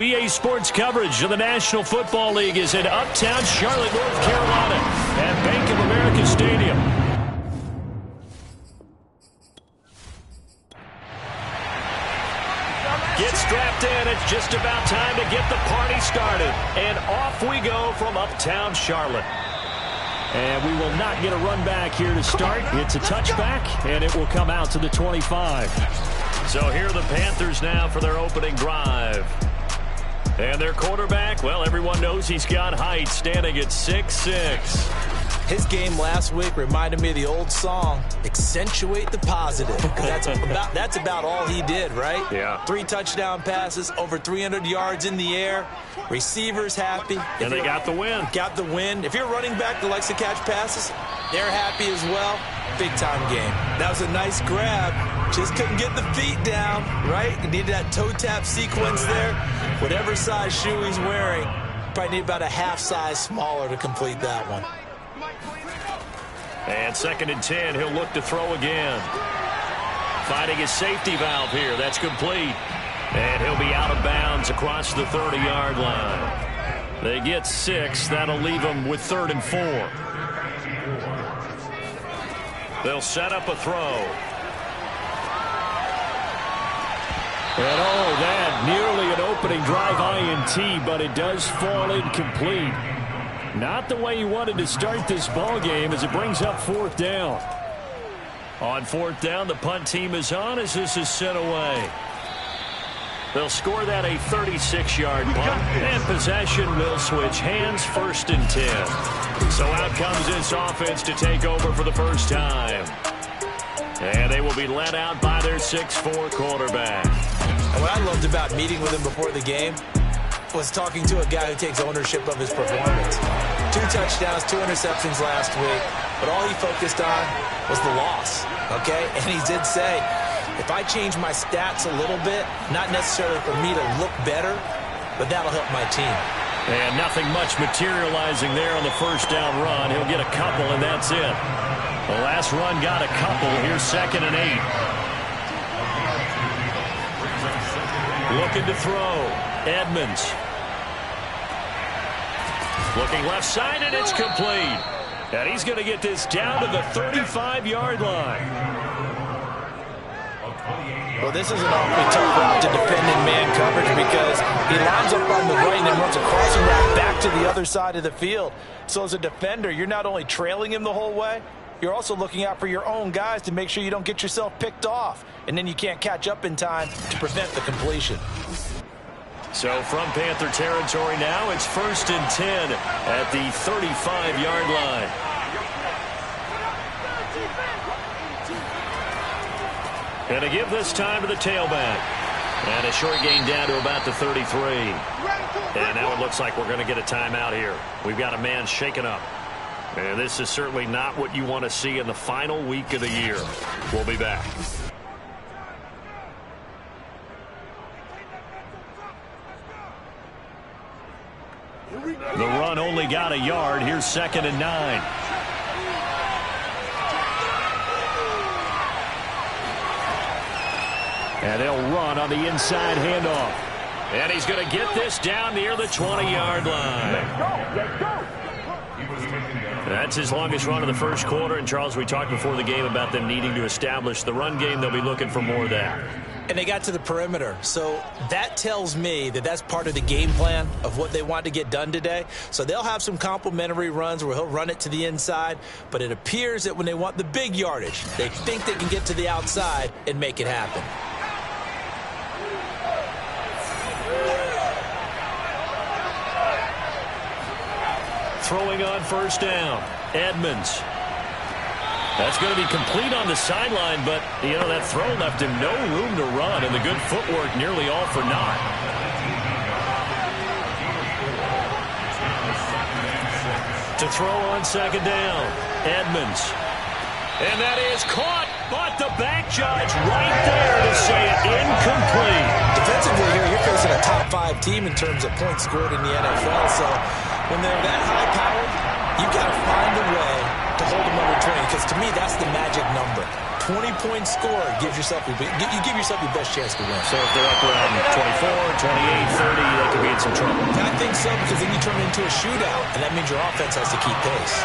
EA Sports coverage of the National Football League is in uptown Charlotte, North Carolina at Bank of America Stadium. Get strapped in. It's just about time to get the party started. And off we go from uptown Charlotte. And we will not get a run back here to start. It's a touchback, and it will come out to the 25. So here are the Panthers now for their opening drive. And their quarterback, well, everyone knows he's got height, standing at 6'6". His game last week reminded me of the old song, Accentuate the Positive. That's about all he did, right? Yeah. 3 touchdown passes, over 300 yards in the air. Receivers happy. And they got the win. Got the win. If you're a running back that likes to catch passes, they're happy as well. Big-time game. That was a nice grab. Just couldn't get the feet down, right? Needed that toe tap sequence there. Whatever size shoe he's wearing, probably need about a half size smaller to complete that one. And 2nd and 10, he'll look to throw again. Finding his safety valve here. That's complete. And he'll be out of bounds across the 30-yard line. They get 6. That'll leave them with 3rd and 4. They'll set up a throw. And that nearly an opening drive INT, but it does fall incomplete. Not the way he wanted to start this ball game as it brings up 4th down. On 4th down, the punt team is on as this is sent away. They'll score that a 36-yard punt, and possession will switch hands, 1st and 10. So out comes this offense to take over for the first time. And they will be led out by their 6'4" quarterback. And what I loved about meeting with him before the game was talking to a guy who takes ownership of his performance. 2 touchdowns, 2 interceptions last week, but all he focused on was the loss, okay? And he did say, if I change my stats a little bit, not necessarily for me to look better, but that'll help my team. And nothing much materializing there on the first down run. He'll get a couple, and that's it. The last run got a couple. Here's 2nd and 8. Looking to throw. Edmonds. Looking left side, and it's complete. And he's going to get this down to the 35-yard line. Well, this is an awfully tough route to defend in man coverage because he lines up on the right and then runs a crossing route back to the other side of the field. So as a defender, you're not only trailing him the whole way, you're also looking out for your own guys to make sure you don't get yourself picked off. And then you can't catch up in time to prevent the completion. So from Panther territory now, it's 1st and 10 at the 35-yard line. And to give this time to the tailback. And a short gain down to about the 33. And now it looks like we're going to get a timeout here. We've got a man shaken up. And this is certainly not what you want to see in the final week of the year. We'll be back. The run only got a yard. Here's 2nd and 9. And they'll run on the inside handoff. And he's going to get this down near the 20-yard line. Let's go. That's his longest run of the first quarter. And, Charles, we talked before the game about them needing to establish the run game. They'll be looking for more of that. And they got to the perimeter. So that tells me that that's part of the game plan of what they want to get done today. So they'll have some complementary runs where he'll run it to the inside. But it appears that when they want the big yardage, they think they can get to the outside and make it happen. Throwing on 1st down. Edmonds. That's going to be complete on the sideline, but, you know, that throw left him no room to run, and the good footwork nearly all for naught. To throw on 2nd down. Edmonds. And that is caught, but the back judge right there to say it incomplete. Defensively here, you're facing a top 5 team in terms of points scored in the NFL, so when they're that high-powered, you've got to find a way to hold them under 20, because to me, that's the magic number. 20-point score gives yourself you give yourself your best chance to win. So if they're up around 24, 28, 30, they could be in some trouble. I think so, because then you turn it into a shootout, and that means your offense has to keep pace.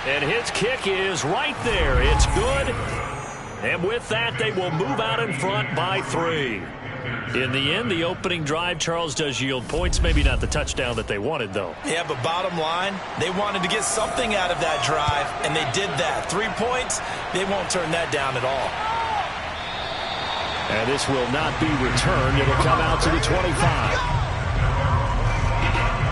And his kick is right there. It's good. And with that, they will move out in front by 3. In the end, the opening drive, Charles, does yield points. Maybe not the touchdown that they wanted, though. Yeah, but bottom line, they wanted to get something out of that drive, and they did that. 3 points, they won't turn that down at all. And this will not be returned. It'll come out to the 25.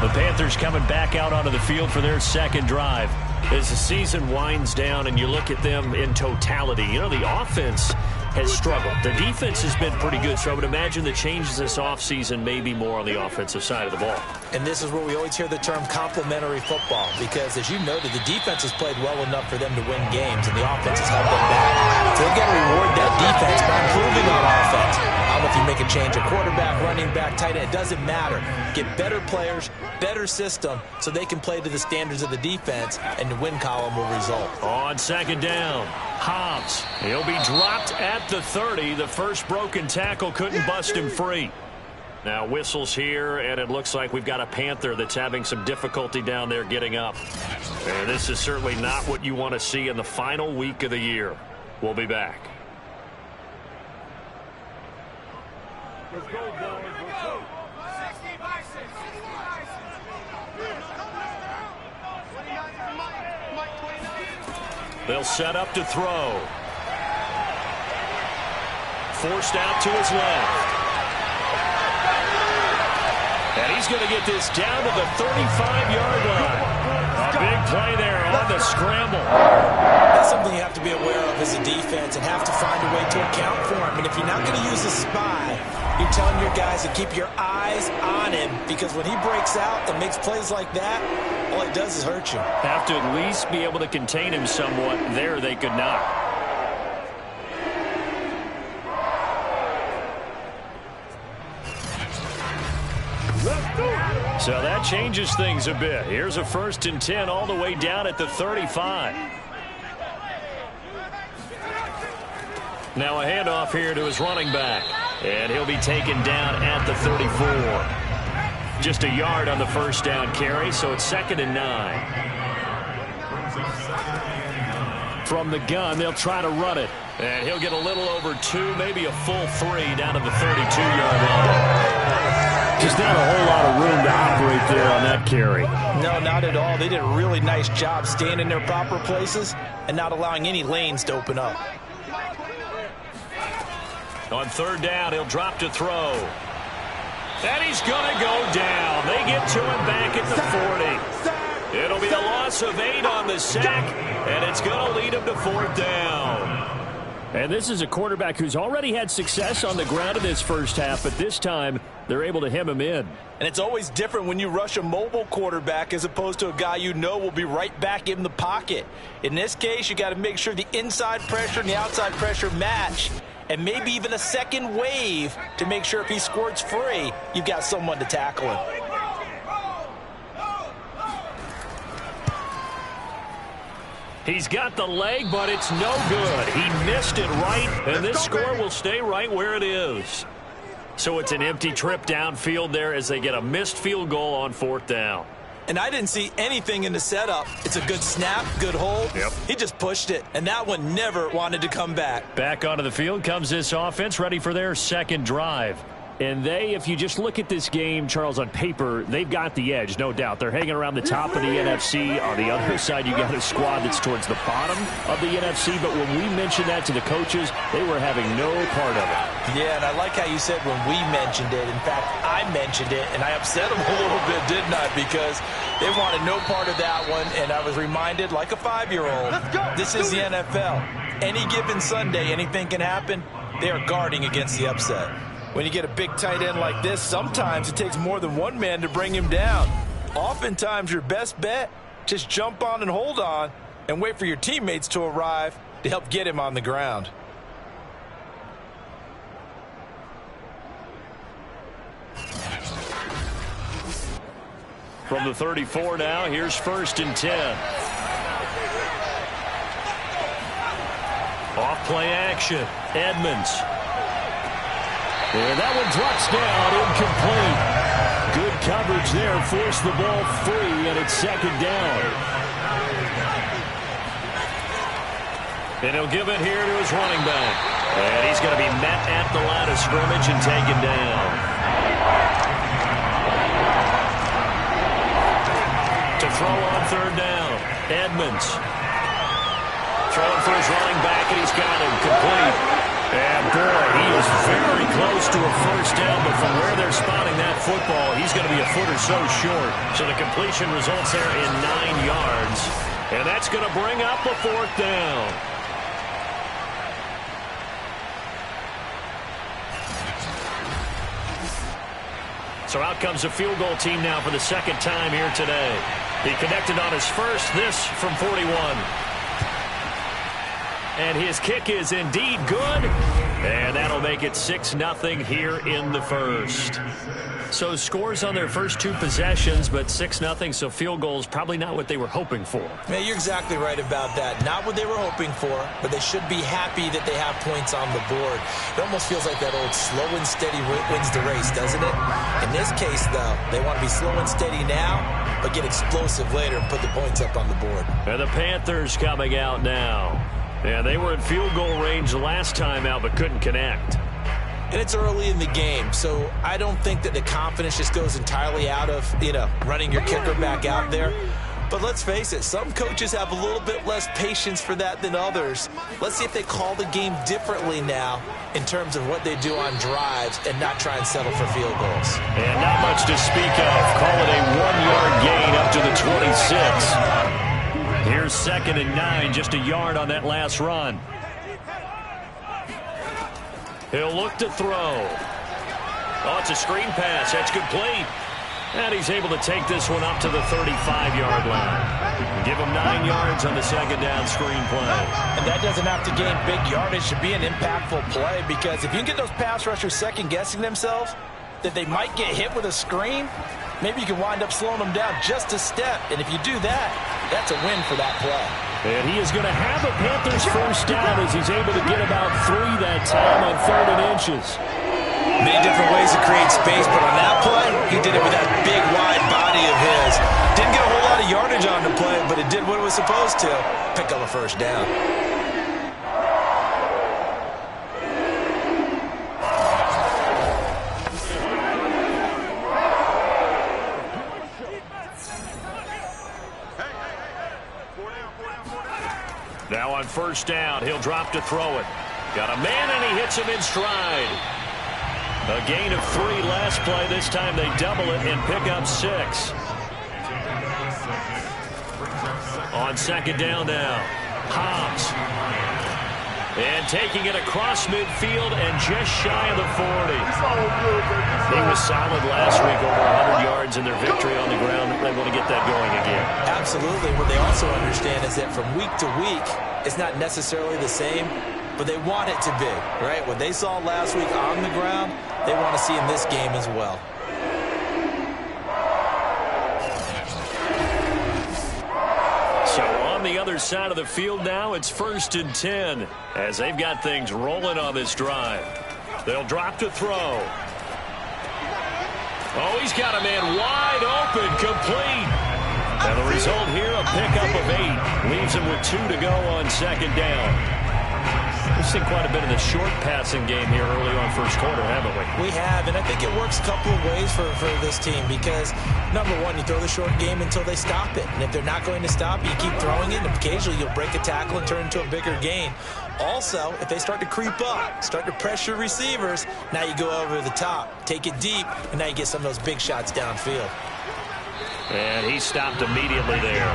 The Panthers coming back out onto the field for their second drive. As the season winds down and you look at them in totality, you know, the offense has struggled. The defense has been pretty good, so I would imagine the changes this offseason may be more on the offensive side of the ball. And this is where we always hear the term complementary football, because as you noted, the defense has played well enough for them to win games, and the offense has held them back. So they've got to reward that defense by improving on offense. I don't know if you make a change at quarterback, running back, tight end, it doesn't matter. Get better players, better system, so they can play to the standards of the defense, and the win column will result. On second down, Hobbs. He'll be dropped at the 30. The first broken tackle couldn't bust him free. Now whistles here, and it looks like we've got a Panther that's having some difficulty down there getting up. And this is certainly not what you want to see in the final week of the year. We'll be back. Let's go, boys. Let's go. 60 by 6. They'll set up to throw. Forced out to his left. And he's going to get this down to the 35-yard line. A big play there on the scramble. That's something you have to be aware of as a defense and have to find a way to account for him. And if you're not going to use a spy, you're telling your guys to keep your eyes on him, because when he breaks out and makes plays like that, all it does is hurt you. Have to at least be able to contain him somewhat. There they could not. So that changes things a bit. Here's a 1st and 10 all the way down at the 35. Now a handoff here to his running back. And he'll be taken down at the 34. Just a yard on the first down carry, so it's 2nd and 9. From the gun, they'll try to run it. And he'll get a little over 2, maybe a full 3 down to the 32-yard line. Just not a whole lot of room to operate there on that carry. No, not at all. They did a really nice job staying in their proper places and not allowing any lanes to open up. On 3rd down, he'll drop to throw. And he's going to go down. They get to him back at the 40. It'll be a loss of 8 on the sack, and it's going to lead him to 4th down. And this is a quarterback who's already had success on the ground in this first half, but this time they're able to hem him in. And it's always different when you rush a mobile quarterback as opposed to a guy you know will be right back in the pocket. In this case, you got to make sure the inside pressure and the outside pressure match, and maybe even a second wave to make sure if he squirts free, you've got someone to tackle him. He's got the leg, but it's no good. He missed it right, and this score will stay right where it is. So it's an empty trip downfield there as they get a missed field goal on 4th down. And I didn't see anything in the setup. It's a good snap, good hold. Yep. He just pushed it, and that one never wanted to come back. Back onto the field comes this offense, ready for their second drive. And they, if you just look at this game, Charles, on paper, they've got the edge, no doubt. They're hanging around the top of the NFC. On the other side, you got a squad that's towards the bottom of the NFC. But when we mentioned that to the coaches, they were having no part of it. Yeah, and I like how you said when we mentioned it. In fact, I mentioned it, and I upset them a little bit, didn't I? Because they wanted no part of that one, and I was reminded, like a 5-year-old, this is the NFL. Any given Sunday, anything can happen. They are guarding against the upset. When you get a big tight end like this, sometimes it takes more than one man to bring him down. Oftentimes, your best bet, just jump on and hold on and wait for your teammates to arrive to help get him on the ground. From the 34 now, here's 1st and 10. Off play action. Edmonds. And that one drops down, incomplete. Good coverage there, forced the ball free, and it's second down. And he'll give it here to his running back. And he's going to be met at the line of scrimmage and taken down. To throw on third down, Edmonds. Throwing for his running back, and he's got him complete. And boy, he is very close to a first down, but from where they're spotting that football, he's going to be a foot or so short. So the completion results there in 9 yards. And that's going to bring up a fourth down. So out comes the field goal team now for the second time here today. He connected on his first, this from 41. And his kick is indeed good. And that'll make it 6-0 here in the first. So scores on their first 2 possessions, but 6-0, so field goals probably not what they were hoping for. Man, you're exactly right about that. Not what they were hoping for, but they should be happy that they have points on the board. It almost feels like that old slow and steady wins the race, doesn't it? In this case, though, they want to be slow and steady now, but get explosive later and put the points up on the board. And the Panthers coming out now. Yeah, they were in field goal range the last time out, but couldn't connect. And it's early in the game, so I don't think that the confidence just goes entirely out of, running your kicker back out there. But let's face it, some coaches have a little bit less patience for that than others. Let's see if they call the game differently now in terms of what they do on drives and not try and settle for field goals. And not much to speak of. Call it a 1-yard gain up to the 26. Here's 2nd and 9, just a yard on that last run. He'll look to throw. Oh, it's a screen pass. That's complete. And he's able to take this one up to the 35-yard line. Give him 9 yards on the second down screen play. And that doesn't have to gain big yardage to be an impactful play, because if you can get those pass rushers second-guessing themselves that they might get hit with a screen, maybe you can wind up slowing them down just a step. And if you do that, that's a win for that play. And he is going to have a Panthers first down as he's able to get about 3 that time on 3rd and inches. Many different ways to create space, but on that play, he did it with that big, wide body of his. Didn't get a whole lot of yardage on the play, but it did what it was supposed to. Pick up a first down. Now on first down, he'll drop to throw it. Got a man, and he hits him in stride. A gain of 3 last play. This time they double it and pick up 6. On second down now, Hobbs. And taking it across midfield and just shy of the 40. He was solid last week, over 100 yards in their victory on the ground. They want to get that going again. Absolutely. What they also understand is that from week to week, it's not necessarily the same, but they want it to be, right? What they saw last week on the ground, they want to see in this game as well. So on the other side of the field now, it's 1st and 10 as they've got things rolling on this drive. They'll drop to throw. Oh, he's got a man wide open, complete. And the result here, a pickup of 8. Leaves him with 2 to go on second down. We've seen quite a bit of the short passing game here early on first quarter, haven't we? We have, and I think it works a couple of ways for this team because, number one, you throw the short game until they stop it. And if they're not going to stop it, you keep throwing it, and occasionally you'll break a tackle and turn into a bigger gain. Also, if they start to creep up, start to pressure receivers, now you go over the top, take it deep, and now you get some of those big shots downfield. And he stopped immediately there.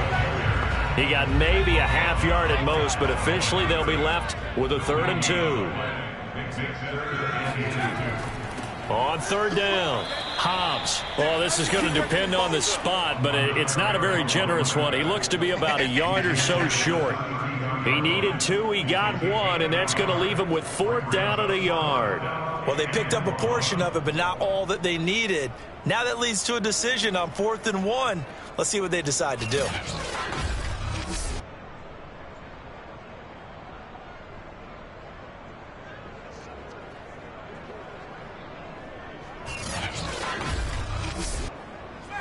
He got maybe a half yard at most, but officially they'll be left with a 3rd and 2. On third down, Hobbs. Well, this is going to depend on the spot, but it's not a very generous one. He looks to be about a yard or so short. He needed 2, he got 1, and that's going to leave him with 4th down at a yard. Well, they picked up a portion of it, but not all that they needed. Now that leads to a decision on 4th and 1. Let's see what they decide to do.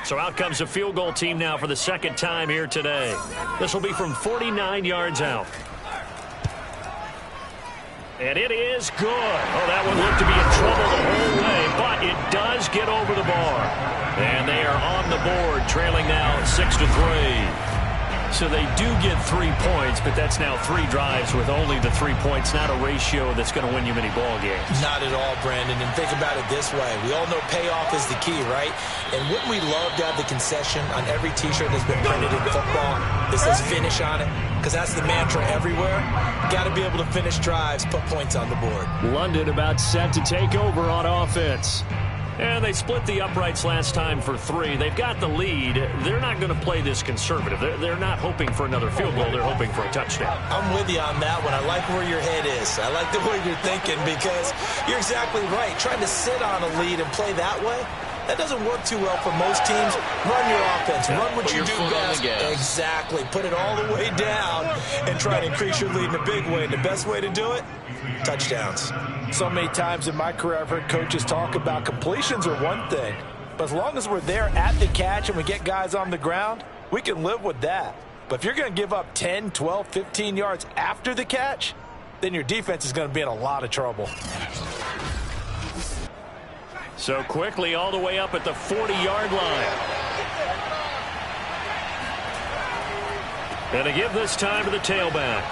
So out comes a field goal team now for the second time here today. This will be from 49 yards out. And it is good. Oh, that one looked to be in trouble the whole way, but it does get over the bar. And they are on the board, trailing now 6-3. So they do get 3 points, but that's now 3 drives with only the 3 points, not a ratio that's going to win you many ball games. Not at all, Brandon. And think about it this way. We all know payoff is the key, right? And wouldn't we love to have the concession on every T-shirt that's been printed in football that says finish on it? Because that's the mantra everywhere. Got to be able to finish drives, put points on the board. London about set to take over on offense. And they split the uprights last time for 3. They've got the lead. They're not going to play this conservative. They're not hoping for another field goal. They're hoping for a touchdown. I'm with you on that one. I like where your head is. I like the way you're thinking because you're exactly right. Trying to sit on a lead and play that way, that doesn't work too well for most teams. Run your offense. Run what you do best. Exactly. Put it all the way down and try to increase your lead in a big way. And the best way to do it, touchdowns. So many times in my career, I've heard coaches talk about completions are one thing. But as long as we're there at the catch and we get guys on the ground, we can live with that. But if you're going to give up 10, 12, 15 yards after the catch, then your defense is going to be in a lot of trouble. So quickly all the way up at the 40-yard line. And to give this time to the tailback.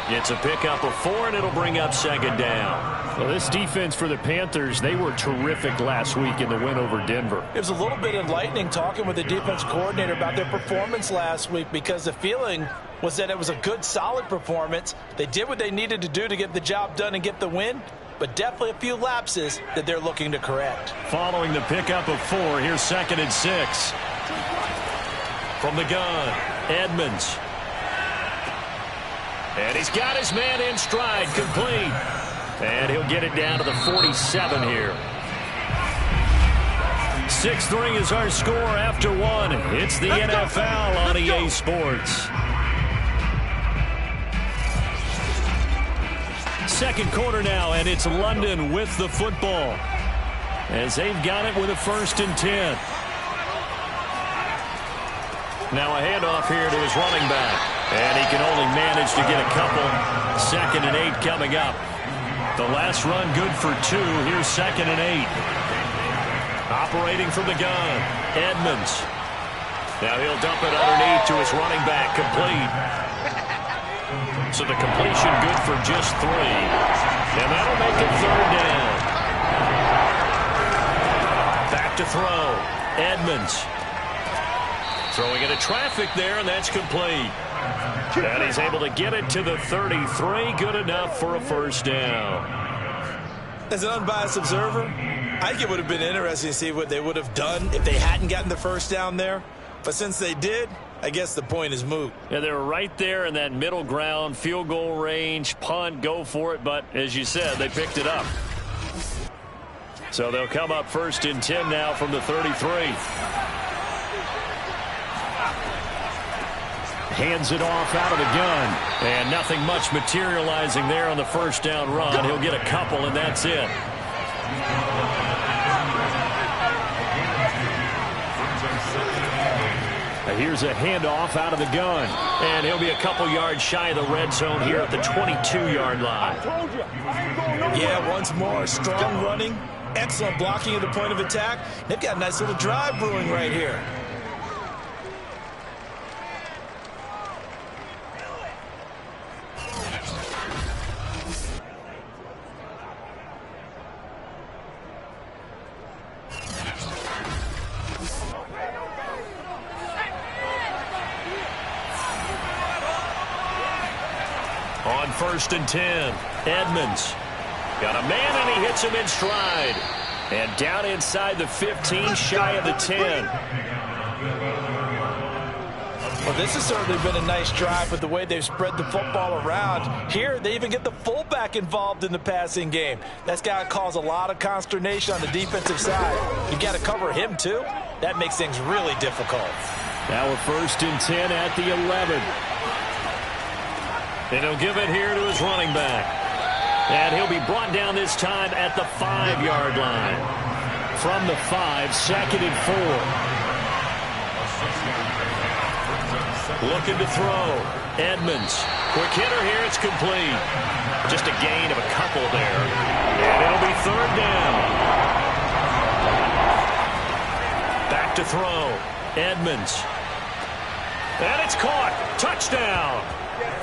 It's a pickup of 4, and it'll bring up second down. Well, this defense for the Panthers, they were terrific last week in the win over Denver. It was a little bit enlightening talking with the defense coordinator about their performance last week because the feeling was that it was a good, solid performance. They did what they needed to do to get the job done and get the win, but definitely a few lapses that they're looking to correct. Following the pickup of 4, here's 2nd and 6. From the gun, Edmonds. And he's got his man in stride, complete. And he'll get it down to the 47 here. 6-3 is our score after 1. It's the NFL on EA Sports. Second quarter now, and it's London with the football. As they've got it with a 1st and 10. Now a handoff here to his running back. And he can only manage to get a couple. 2nd and 8 coming up. The last run good for 2. Here's 2nd and 8. Operating from the gun, Edmonds. Now he'll dump it underneath to his running back, complete. So the completion good for just 3. And that'll make it 3rd down. Back to throw, Edmonds. Throwing into traffic there, and that's complete. And he's able to get it to the 33. Good enough for a 1st down. As an unbiased observer, I think it would have been interesting to see what they would have done if they hadn't gotten the 1st down there. But since they did, I guess the point is moot. Yeah, they were right there in that middle ground, field goal range, punt, go for it. But as you said, they picked it up. So they'll come up 1st and 10 now from the 33. Hands it off out of the gun. And nothing much materializing there on the 1st down run. He'll get a couple, and that's it. Here's a handoff out of the gun. And he'll be a couple yards shy of the red zone here at the 22-yard line. Yeah, once more, strong running. Excellent blocking at the point of attack. They've got a nice little drive brewing right here. On 1st and 10, Edmonds. Got a man, and he hits him in stride. And down inside the 15, shy of the 10. Well, this has certainly been a nice drive with the way they've spread the football around. Here, they even get the fullback involved in the passing game. That's got to cause a lot of consternation on the defensive side. You got to cover him, too. That makes things really difficult. Now a 1st and 10 at the 11. And he'll give it here to his running back. And he'll be brought down this time at the 5-yard line. from the 5, 2nd and 4. Looking to throw. Edmonds. Quick hitter here. It's complete. Just a gain of a couple there. And it'll be 3rd down. Back to throw. Edmonds. And it's caught. Touchdown.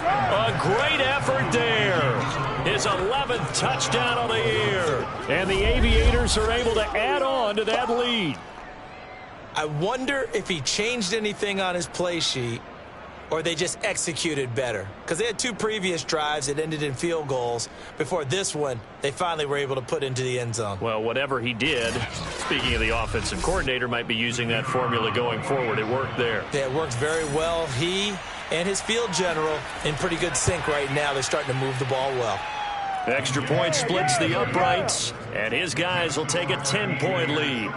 A great effort there. His 11th touchdown of the year. And the Aviators are able to add on to that lead. I wonder if he changed anything on his play sheet or they just executed better. Because they had 2 previous drives that ended in field goals. Before this one, they finally were able to put into the end zone. Well, whatever he did, speaking of the offensive coordinator, might be using that formula going forward. It worked there. Yeah, it worked very well. He and his field general in pretty good sync right now. They're starting to move the ball well. Extra point splits the uprights, and his guys will take a 10-point lead.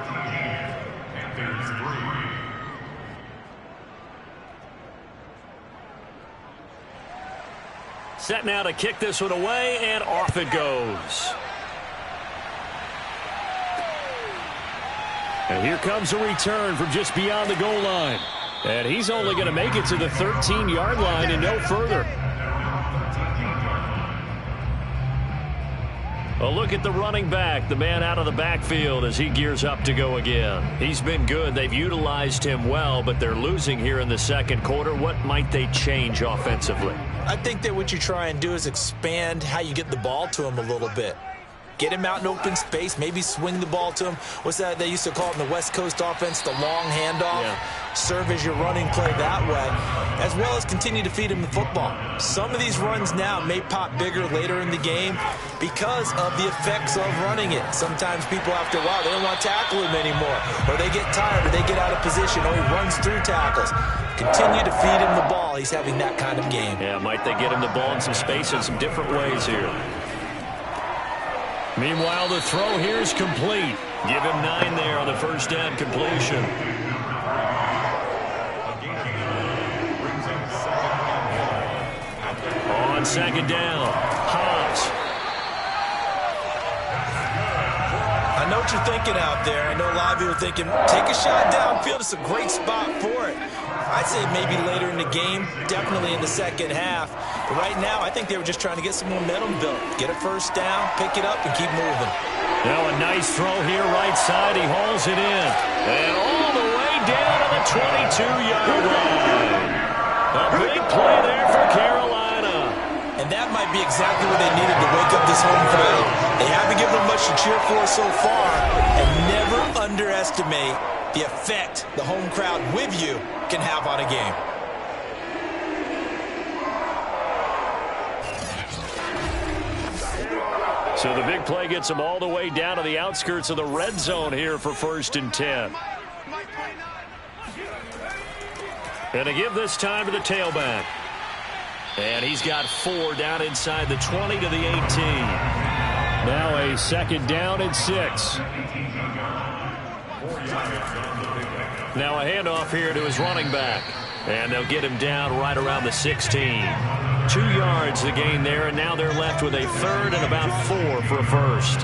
Set now to kick this one away, and off it goes. And here comes a return from just beyond the goal line. And he's only going to make it to the 13-yard line and no further. A look at the running back, the man out of the backfield as he gears up to go again. He's been good. They've utilized him well, but they're losing here in the second quarter. What might they change offensively? I think that what you try and do is expand how you get the ball to him a little bit. Get him out in open space, maybe swing the ball to him. What's that they used to call it in the West Coast offense, the long handoff? Yeah. Serve as your running play that way, as well as continue to feed him the football. Some of these runs now may pop bigger later in the game because of the effects of running it. Sometimes people, after a while, they don't want to tackle him anymore, or they get tired, or they get out of position, or he runs through tackles. Continue to feed him the ball. He's having that kind of game. Yeah, might they get him the ball in some space in some different ways here. Meanwhile, the throw here is complete. Give him 9 there on the first down completion. On second down, Hobbs. I know what you're thinking out there. I know a lot of you are thinking, take a shot downfield. It's a great spot for it. I'd say maybe later in the game, definitely in the second half. But right now, I think they were just trying to get some momentum built. Get a first down, pick it up, and keep moving. Now a nice throw here, right side. He hauls it in. And all the way down to the 22-yard line. A big play there for Carolina. And that might be exactly what they needed to wake up this home crowd. They haven't given them much to cheer for so far. And never underestimate the effect the home crowd with you can have on a game. So the big play gets them all the way down to the outskirts of the red zone here for 1st and 10. And to give this time to the tailback. And he's got 4 down inside the 20 to the 18. Now a 2nd down and 6. Now a handoff here to his running back. And they'll get him down right around the 16. 2 yards the gain there, and now they're left with a 3rd and about 4 for a first.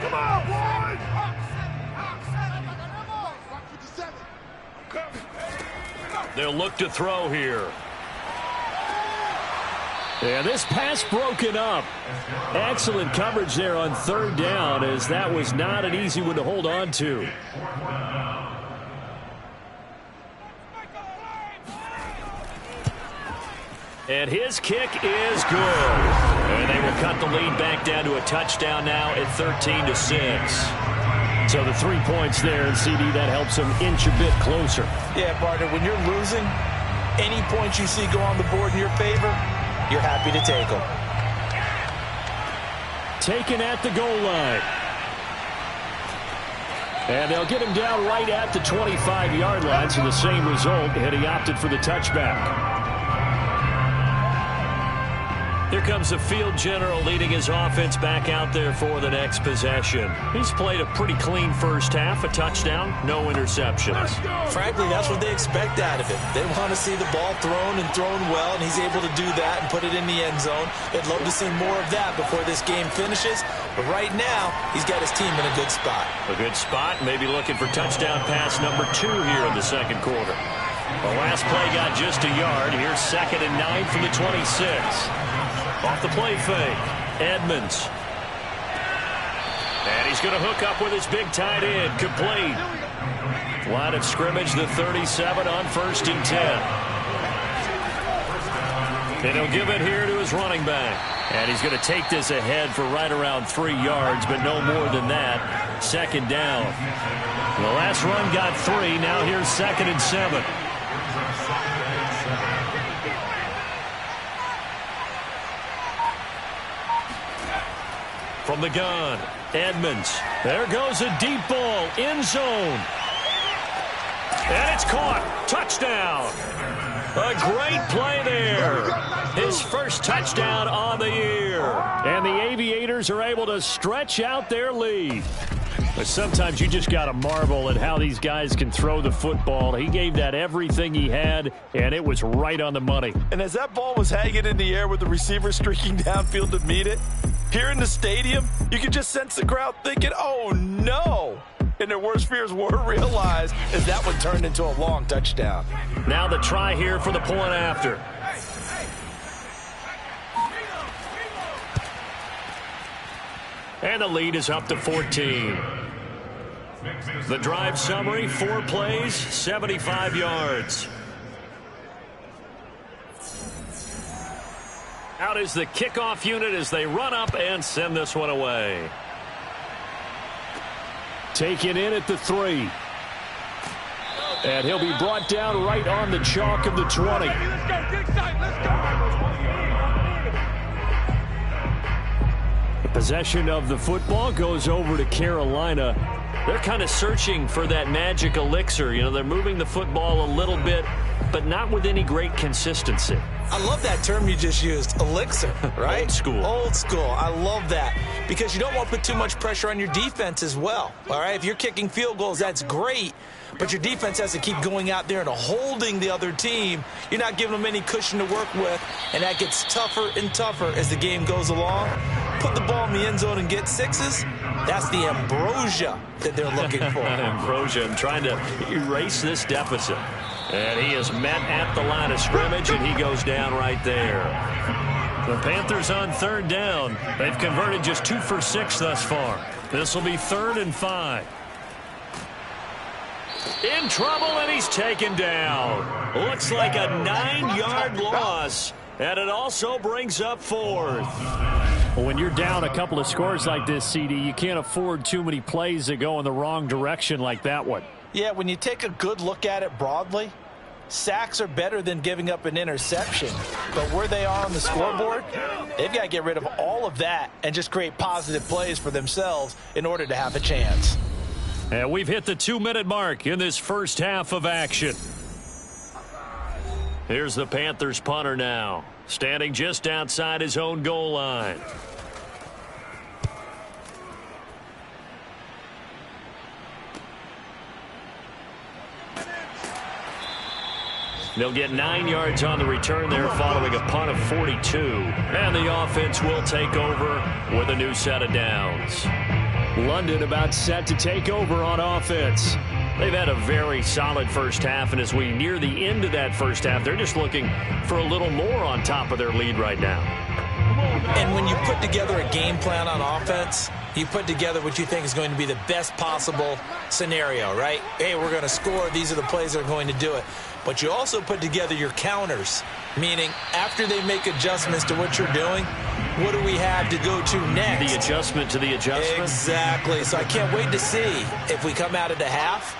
Come on, boys! They'll look to throw here. And this pass broken up. Excellent coverage there on 3rd down, as that was not an easy one to hold on to. And his kick is good. And they will cut the lead back down to a touchdown now at 13-6. So the 3 points there, and CD, that helps them inch a bit closer. Yeah, partner, when you're losing, any points you see go on the board in your favor, you're happy to take them. Taken at the goal line. And they'll get him down right at the 25-yard line, so the same result, and he opted for the touchback. Here comes the field general leading his offense back out there for the next possession. He's played a pretty clean first half, a touchdown, no interceptions. Frankly, that's what they expect out of him. They want to see the ball thrown and thrown well, and he's able to do that and put it in the end zone. They'd love to see more of that before this game finishes, but right now, he's got his team in a good spot. A good spot, maybe looking for touchdown pass number 2 here in the second quarter. The last play got just a yard. Here's 2nd and 9 from the 26. Off the play fake, Edmonds. And he's going to hook up with his big tight end, complete. Line of scrimmage, the 37 on 1st and 10. And he'll give it here to his running back. And he's going to take this ahead for right around 3 yards, but no more than that. 2nd down. The last run got 3. Now here's 2nd and 7. From the gun, Edmonds. There goes a deep ball, end zone. And it's caught. Touchdown. A great play there. His first touchdown on the year. And the Aviators are able to stretch out their lead. But sometimes you just got to marvel at how these guys can throw the football. He gave that everything he had, and it was right on the money. And as that ball was hanging in the air with the receiver streaking downfield to meet it, here in the stadium, you could just sense the crowd thinking, oh, no. And their worst fears were realized as that one turned into a long touchdown. Now the try here for the point after. And the lead is up to 14. The drive summary, 4 plays, 75 yards. Out is the kickoff unit as they run up and send this one away. Taken in at the 3. And he'll be brought down right on the chalk of the 20. The possession of the football goes over to Carolina. They're kind of searching for that magic elixir. You know, they're moving the football a little bit, but not with any great consistency. I love that term you just used, elixir, right? Old school. Old school. I love that because you don't want to put too much pressure on your defense as well, all right? If you're kicking field goals, that's great, but your defense has to keep going out there and holding the other team. You're not giving them any cushion to work with, and that gets tougher and tougher as the game goes along. Put the ball in the end zone and get 6s. That's the ambrosia that they're looking for. Ambrosia and trying to erase this deficit. And he is met at the line of scrimmage, and he goes down right there. The Panthers on 3rd down. They've converted just 2 for 6 thus far. This will be 3rd and 5. In trouble, and he's taken down. Looks like a 9-yard loss, and it also brings up 4th. Well, when you're down a couple of scores like this, CD, you can't afford too many plays that go in the wrong direction like that one. Yeah, when you take a good look at it broadly, sacks are better than giving up an interception. But where they are on the scoreboard, they've got to get rid of all of that and just create positive plays for themselves in order to have a chance. And we've hit the 2-minute mark in this first half of action. Here's the Panthers punter now, standing just outside his own goal line. They'll get 9 yards on the return there following a punt of 42. And the offense will take over with a new set of downs. London about set to take over on offense. They've had a very solid first half, and as we near the end of that first half, they're just looking for a little more on top of their lead right now. And when you put together a game plan on offense, you put together what you think is going to be the best possible scenario, right? Hey, we're going to score. These are the plays that are going to do it. But you also put together your counters, meaning after they make adjustments to what you're doing, what do we have to go to next? The adjustment to the adjustment? Exactly. So I can't wait to see if we come out of the half,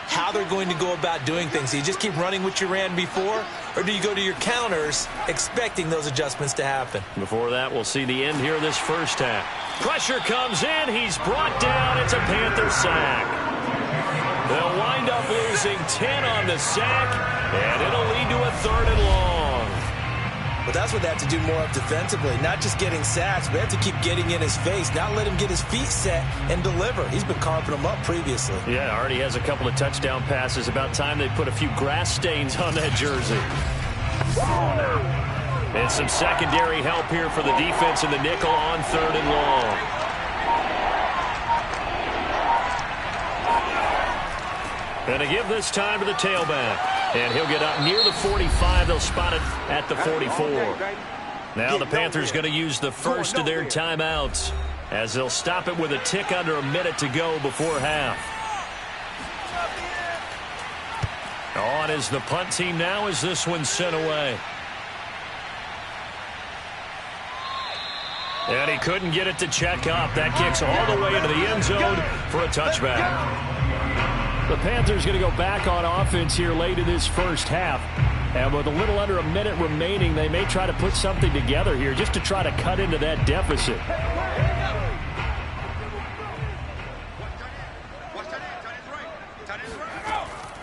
how they're going to go about doing things. Do you just keep running what you ran before, or do you go to your counters expecting those adjustments to happen? Before that, we'll see the end here of this first half. Pressure comes in. He's brought down. It's a Panther sack. They'll wind up losing 10 on the sack, and it'll lead to a 3rd and long. But that's what they have to do more of defensively. Not just getting sacks, but they have to keep getting in his face, not let him get his feet set and deliver. He's been carving them up previously. Yeah, already has a couple of touchdown passes. About time they put a few grass stains on that jersey. And some secondary help here for the defense in the nickel on 3rd and long. And to give this time to the tailback. And he'll get up near the 45. They'll spot it at the 44. Now the Panthers going to use the first of their timeouts as they'll stop it with a tick under a minute to go before half. On is the punt team now as this one's sent away. And he couldn't get it to check up. That kicks all the way into the end zone for a touchback. The Panthers going to go back on offense here late in this first half. And with a little under a minute remaining, they may try to put something together here just to try to cut into that deficit.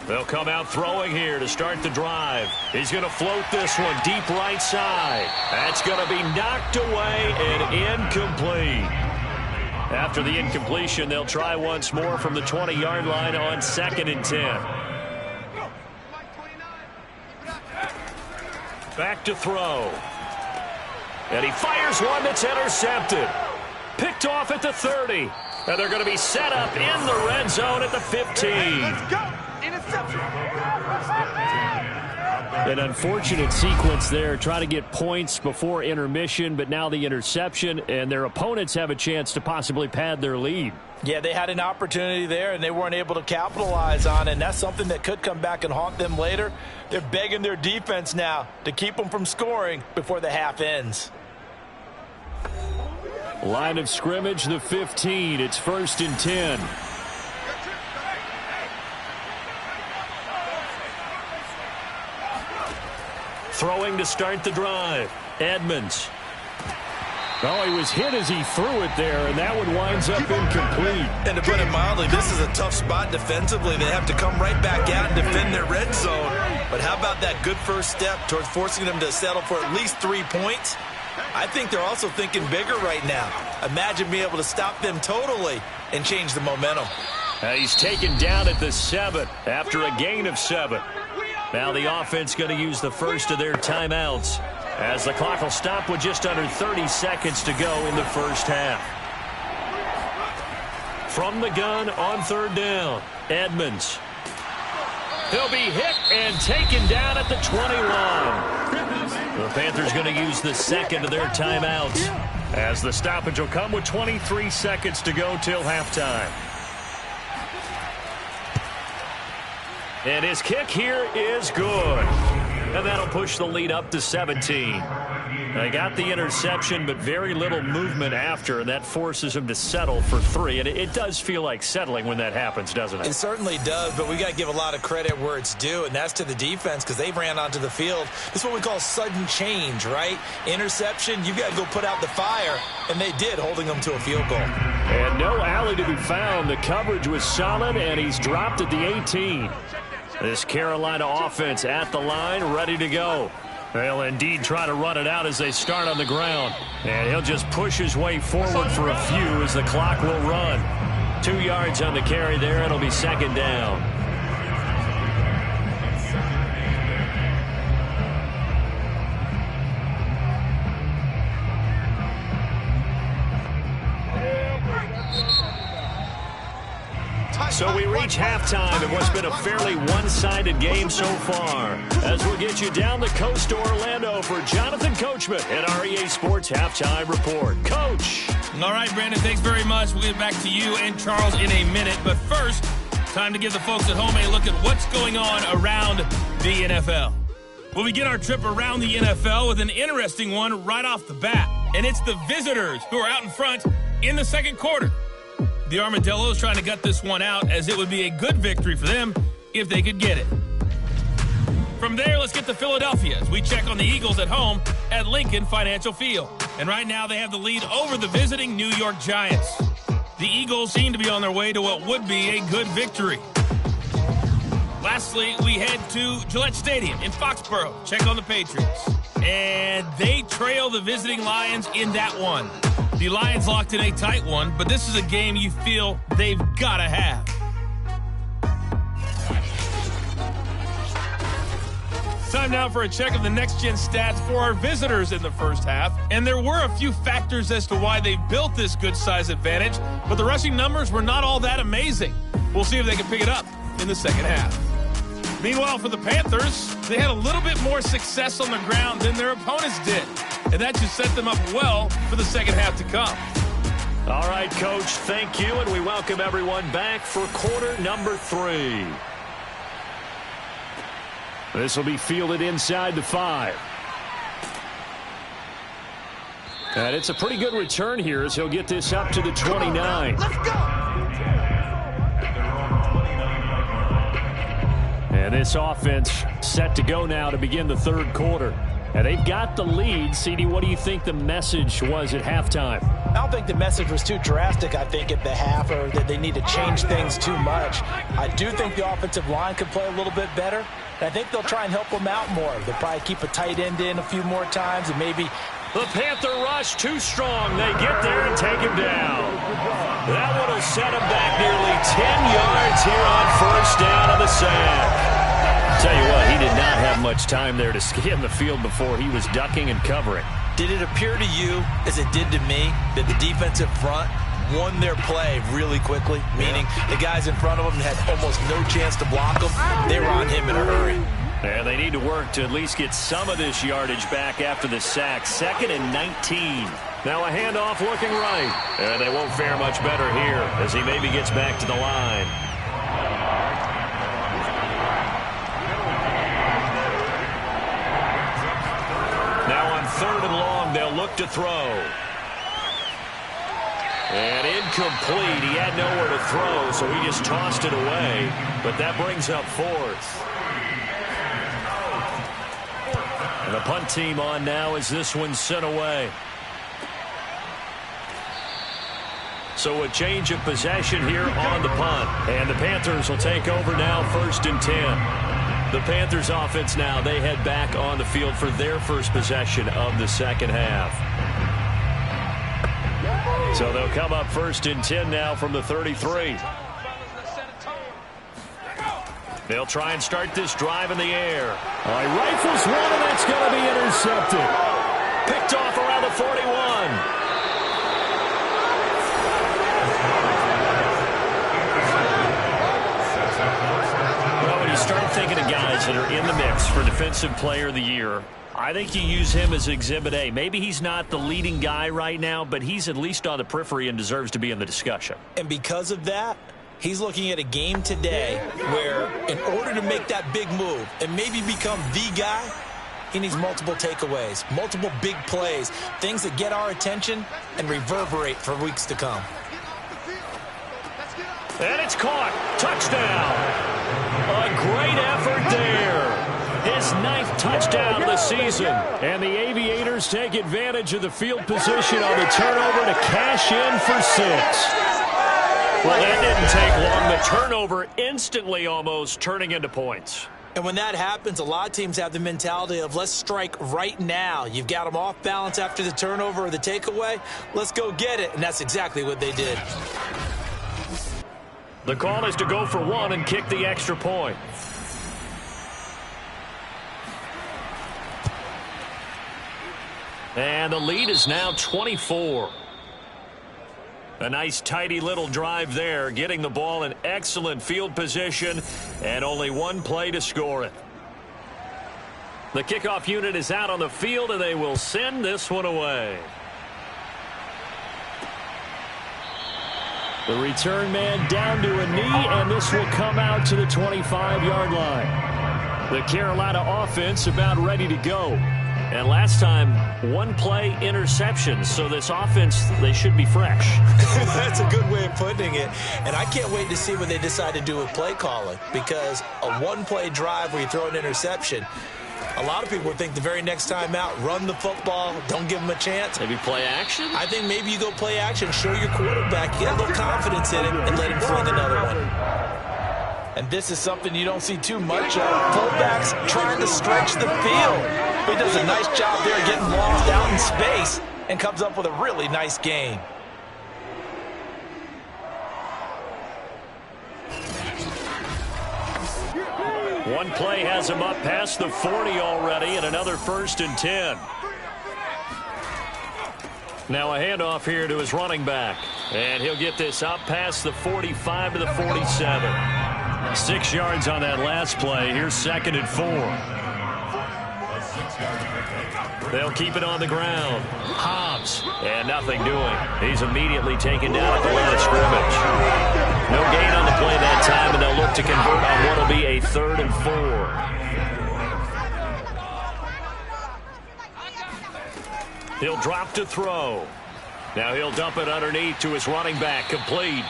They'll come out throwing here to start the drive. He's going to float this one deep right side. That's going to be knocked away and incomplete. After the incompletion, they'll try once more from the 20-yard line on 2nd and 10. Back to throw. And he fires one that's intercepted. Picked off at the 30. And they're going to be set up in the red zone at the 15. Let's go! Interception! An unfortunate sequence there, trying to get points before intermission, but now the interception, and their opponents have a chance to possibly pad their lead. Yeah, they had an opportunity there, and they weren't able to capitalize on it, and that's something that could come back and haunt them later. They're begging their defense now to keep them from scoring before the half ends. Line of scrimmage, the 15. It's 1st and 10. Throwing to start the drive. Edmonds. Oh, he was hit as he threw it there, and that one winds up incomplete. And to put it mildly, this is a tough spot defensively. They have to come right back out and defend their red zone. But how about that good first step towards forcing them to settle for at least 3 points? I think they're also thinking bigger right now. Imagine being able to stop them totally and change the momentum. He's taken down at the 7 after a gain of 7. Now the offense going to use the first of their timeouts as the clock will stop with just under 30 seconds to go in the first half. From the gun on 3rd down, Edmonds. He'll be hit and taken down at the 21. The Panthers going to use the second of their timeouts as the stoppage will come with 23 seconds to go till halftime. And his kick here is good. And that'll push the lead up to 17. They got the interception, but very little movement after, and that forces him to settle for 3. And it does feel like settling when that happens, doesn't it? It certainly does, but we got to give a lot of credit where it's due, and that's to the defense because they ran onto the field. This is what we call sudden change, right? Interception, you've got to go put out the fire, and they did, holding them to a field goal. And no alley to be found. The coverage was solid, and he's dropped at the 18. This Carolina offense at the line, ready to go. They'll indeed try to run it out as they start on the ground. And he'll just push his way forward for a few as the clock will run. 2 yards on the carry there. It'll be 2nd down. So we reach halftime in what's been a fairly one-sided game so far. As we'll get you down the coast to Orlando for Jonathan Coachman at REA Sports Halftime Report. Coach. All right, Brandon, thanks very much. We'll get back to you and Charles in a minute. But first, time to give the folks at home a look at what's going on around the NFL. We'll begin our trip around the NFL with an interesting one right off the bat. And it's the visitors who are out in front in the second quarter. The Armadillos trying to gut this one out as it would be a good victory for them if they could get it. From there, let's get to Philadelphia as we check on the Eagles at home at Lincoln Financial Field. And right now they have the lead over the visiting New York Giants. The Eagles seem to be on their way to what would be a good victory. Lastly, we head to Gillette Stadium in Foxborough. Check on the Patriots. and they trail the visiting Lions in that one. The Lions locked in a tight one, but this is a game you feel they've got to have. Time now for a check of the next-gen stats for our visitors in the first half. And there were a few factors as to why they built this good size advantage, but the rushing numbers were not all that amazing. We'll see if they can pick it up in the second half. Meanwhile, for the Panthers, they had a little bit more success on the ground than their opponents did. And that just set them up well for the second half to come. All right, Coach, thank you, and we welcome everyone back for quarter number 3. This will be fielded inside the 5. And it's a pretty good return here as he'll get this up to the 29. Let's go! And this offense set to go now to begin the third quarter. And they've got the lead. CD, what do you think the message was at halftime? I don't think the message was too drastic, I think, at the half, or that they need to change things too much. I do think the offensive line could play a little bit better. And I think they'll try and help them out more. They'll probably keep a tight end in a few more times and maybe... The Panther rush too strong. They get there and take him down. That one will set him back nearly 10 yards here on first down on the sack. Tell you what, he did not have much time there to scan the field before he was ducking and covering. Did it appear to you, as it did to me, that the defensive front won their play really quickly? Meaning the guys in front of them had almost no chance to block them. They were on him in a hurry. And they need to work to at least get some of this yardage back after the sack. 2nd and 19. Now a handoff looking right. And they won't fare much better here as he maybe gets back to the line. Now on 3rd and long, they'll look to throw. And incomplete. He had nowhere to throw, so he just tossed it away. But that brings up 4th. And the punt team on now as this one's sent away. So a change of possession here on the punt. And the Panthers will take over now 1st and 10. The Panthers offense now, they head back on the field for their first possession of the second half. So they'll come up 1st and 10 now from the 33. They'll try and start this drive in the air. All right, rifles one, and that's going to be intercepted. Picked off around the 41. Well, when you start thinking of guys that are in the mix for Defensive Player of the Year, I think you use him as Exhibit A. Maybe he's not the leading guy right now, but he's at least on the periphery and deserves to be in the discussion. And because of that, he's looking at a game today where in order to make that big move and maybe become the guy, he needs multiple takeaways, multiple big plays, things that get our attention and reverberate for weeks to come. And it's caught. Touchdown. A great effort there. His 9th touchdown of the season. And the Aviators take advantage of the field position on the turnover to cash in for 6. Well, that didn't take long. The turnover instantly almost turning into points. And when that happens, a lot of teams have the mentality of let's strike right now. You've got them off balance after the turnover or the takeaway. Let's go get it. And that's exactly what they did. The call is to go for 1 and kick the extra point. And the lead is now 24. A nice tidy little drive there, getting the ball in excellent field position and only one play to score it. The kickoff unit is out on the field and they will send this one away. The return man down to a knee, and this will come out to the 25-yard line. The Carolina offense about ready to go. And last time, one play interception, so this offense, they should be fresh. That's a good way of putting it. And I can't wait to see what they decide to do with play calling, because a one-play drive where you throw an interception, a lot of people would think the very next time out, run the football, don't give them a chance. Maybe play action? I think maybe you go play action, show your quarterback, get a little confidence in him, and let him fling another one. And this is something you don't see too much of. Fullbacks trying to stretch the field. but he does a nice job there getting lost out in space and comes up with a really nice gain. One play has him up past the 40 already, and another 1st and 10. Now a handoff here to his running back. And he'll get this up past the 45 to the 47. 6 yards on that last play. Here's 2nd and 4. They'll keep it on the ground. Hobbs, and nothing doing. He's immediately taken down at the line of scrimmage. No gain on the play that time, and they'll look to convert on what will be a 3rd and 4. He'll drop to throw. Now he'll dump it underneath to his running back, complete.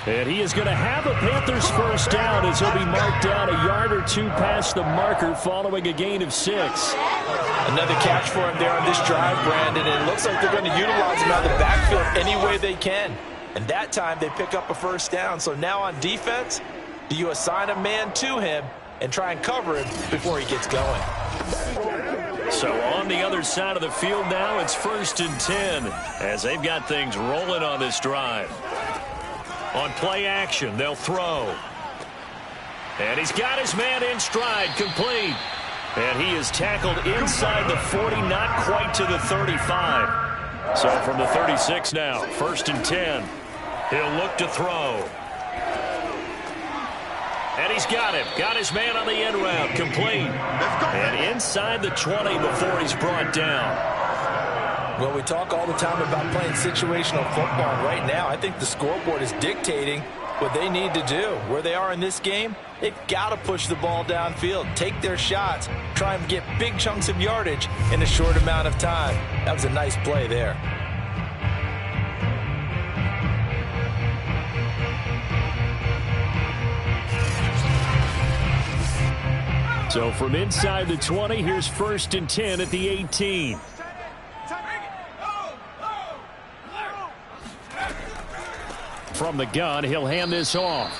And he is going to have a Panthers 1st down as he'll be marked down a yard or 2 past the marker following a gain of 6. Another catch for him there on this drive, Brandon. And it looks like they're going to utilize him out of the backfield any way they can. And that time they pick up a 1st down. So now on defense, do you assign a man to him and try and cover him before he gets going? So on the other side of the field now, it's 1st and 10 as they've got things rolling on this drive. On play action, they'll throw. And he's got his man in stride, complete. And he is tackled inside the 40, not quite to the 35. So from the 36 now, 1st and 10. He'll look to throw. And he's got him. Got his man on the end route, complete. And inside the 20 before he's brought down. Well, we talk all the time about playing situational football. Right now, I think the scoreboard is dictating what they need to do. Where they are in this game, they've got to push the ball downfield, take their shots, try and get big chunks of yardage in a short amount of time. That was a nice play there. So from inside the 20, here's 1st and 10 at the 18. From the gun, he'll hand this off.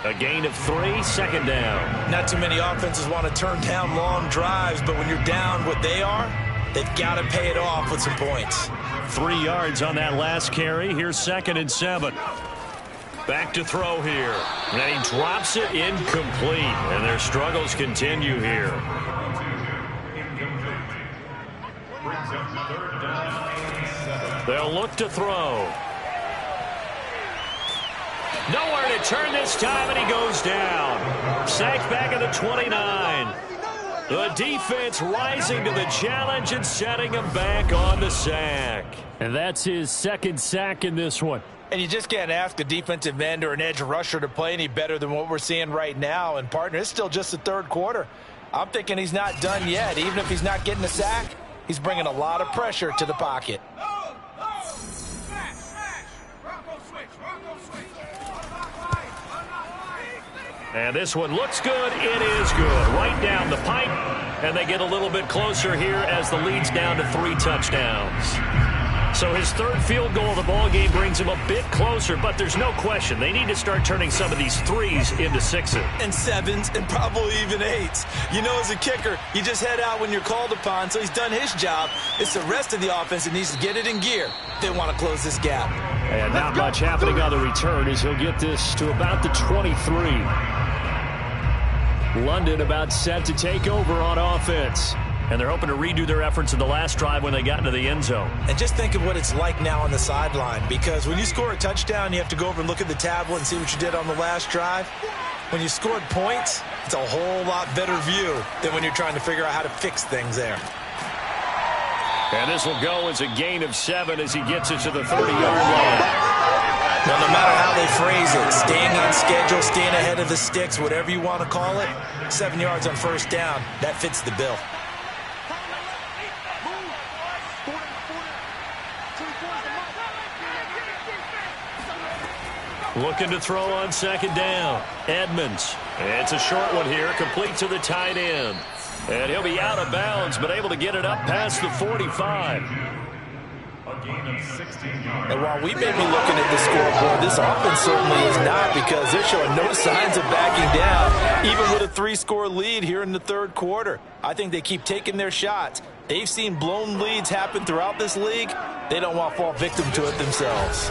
A gain of 3, 2nd down. Not too many offenses want to turn down long drives, but when you're down what they are, they've got to pay it off with some points. 3 yards on that last carry. Here's 2nd and 7. Back to throw here. And he drops it incomplete. And their struggles continue here. They'll look to throw. Nowhere to turn this time, and he goes down. Sacked back at the 29. The defense rising to the challenge and setting him back on the sack. And that's his 2nd sack in this one. And you just can't ask a defensive end or an edge rusher to play any better than what we're seeing right now. And, partner, it's still just the 3rd quarter. I'm thinking he's not done yet. Even if he's not getting a sack, he's bringing a lot of pressure to the pocket. And this one looks good. It is good. Right down the pipe. And they get a little bit closer here as the lead's down to 3 touchdowns. So his 3rd field goal of the ball game brings him a bit closer, but there's no question they need to start turning some of these 3s into 6s. And 7s and probably even 8s. You know, as a kicker, you just head out when you're called upon, so he's done his job. It's the rest of the offense that needs to get it in gear. They want to close this gap. And not much happening on the return as he'll get this to about the 23. London about set to take over on offense. And they're hoping to redo their efforts in the last drive when they got into the end zone. And just think of what it's like now on the sideline, because when you score a touchdown, you have to go over and look at the tablet and see what you did on the last drive. When you scored points, it's a whole lot better view than when you're trying to figure out how to fix things there. And this will go as a gain of 7 as he gets it to the 30-yard line. Well, no matter how they phrase it, staying on schedule, staying ahead of the sticks, whatever you want to call it, 7 yards on 1st down, that fits the bill. Looking to throw on 2nd down. Edmonds. It's a short one here, complete to the tight end. And he'll be out of bounds, but able to get it up past the 45. And while we may be looking at the scoreboard, this offense certainly is not, because they're showing no signs of backing down, even with a 3-score lead here in the third quarter. I think they keep taking their shots. They've seen blown leads happen throughout this league. They don't want to fall victim to it themselves.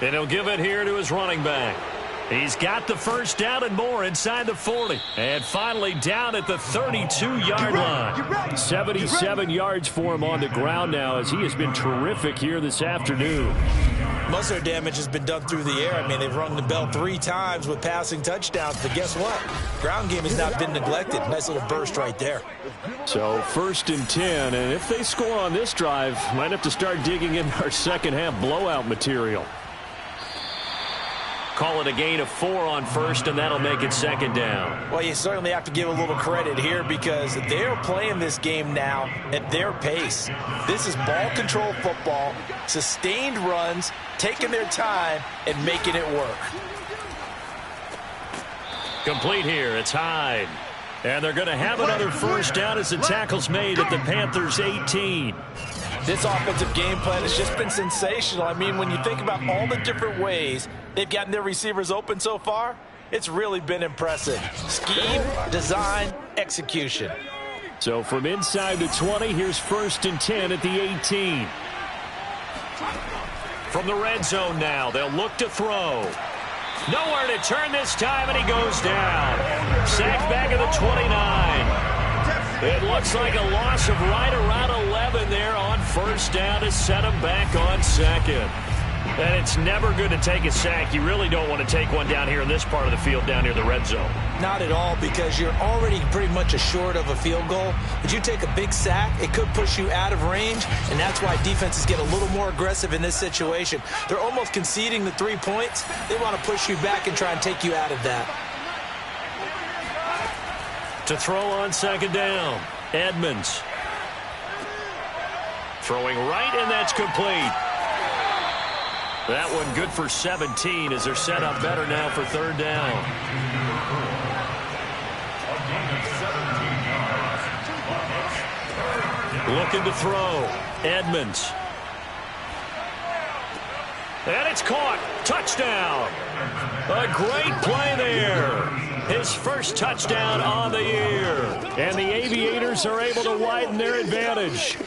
And he'll give it here to his running back. He's got the first down and more inside the 40. And finally down at the 32-yard line. 77 yards for him on the ground now, as he has been terrific here this afternoon. Most of their damage has been done through the air. I mean, they've rung the bell 3 times with passing touchdowns. But guess what? Ground game has not been neglected. Nice little burst right there. So 1st and 10. And if they score on this drive, might have to start digging in our second half blowout material. Call it a gain of 4 on 1st, and that'll make it 2nd down. Well, you certainly have to give a little credit here, because they're playing this game now at their pace. This is ball control football, sustained runs, taking their time, and making it work. Complete here. It's Hyde. And they're going to have another first down as the tackle's made at the Panthers' 18. This offensive game plan has just been sensational. I mean, when you think about all the different ways they've gotten their receivers open so far, it's really been impressive. Scheme, design, execution. So from inside the 20, here's 1st and 10 at the 18. From the red zone now, they'll look to throw. Nowhere to turn this time, and he goes down. Sacked back at the 29. It looks like a loss of right around 11 there on 1st down to set him back on 2nd. And it's never good to take a sack. You really don't want to take one down here in this part of the field down near the red zone. Not at all, because you're already pretty much assured of a field goal. But you take a big sack, it could push you out of range, and that's why defenses get a little more aggressive in this situation. They're almost conceding the 3 points. They want to push you back and try and take you out of that. To throw on 2nd down, Edmonds. Throwing right, and that's complete. That one good for 17 as they're set up better now for 3rd down. Looking to throw. Edmonds. And it's caught. Touchdown. A great play there. His first touchdown on the year. And the Aviators are able to widen their advantage.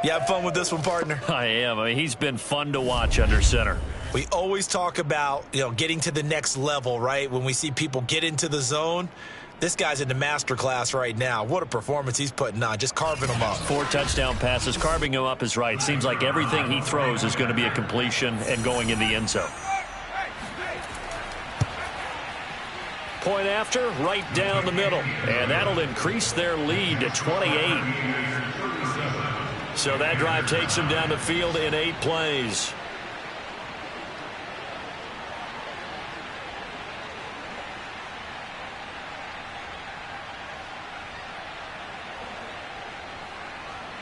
You have fun with this one, partner? I am. I mean, he's been fun to watch under center. We always talk about, getting to the next level, right? When we see people get into the zone, this guy's in the master class right now. What a performance he's putting on, just carving them up. 4 touchdown passes. Carving him up is right. Seems like everything he throws is going to be a completion and going in the end zone. Point after, right down the middle. And that'll increase their lead to 28. So that drive takes them down the field in 8 plays.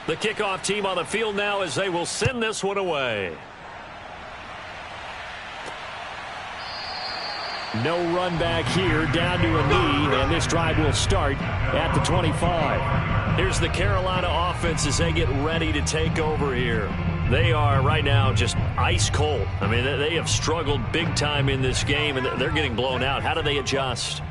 The kickoff team on the field now as they will send this one away. No run back here, down to a knee, and this drive will start at the 25. Here's the Carolina offense as they get ready to take over here. They are right now just ice cold. I mean, they have struggled big time in this game, and they're getting blown out. How do they adjust?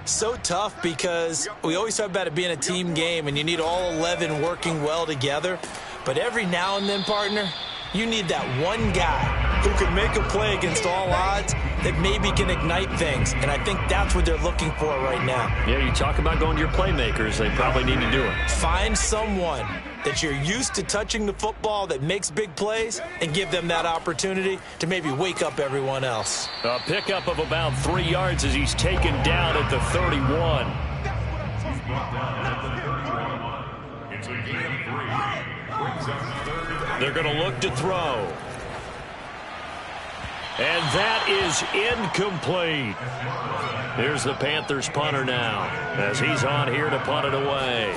So tough, because we always talk about it being a team game, and you need all 11 working well together. But every now and then, partner, you need that one guy who can make a play against all odds that maybe can ignite things. And I think that's what they're looking for right now. Yeah, you talk about going to your playmakers. They probably need to do it. Find someone that you're used to touching the football that makes big plays and give them that opportunity to maybe wake up everyone else. A pickup of about 3 yards as he's taken down at the 31. They're going to look to throw. And that is incomplete. Here's the Panthers punter now as he's on here to punt it away.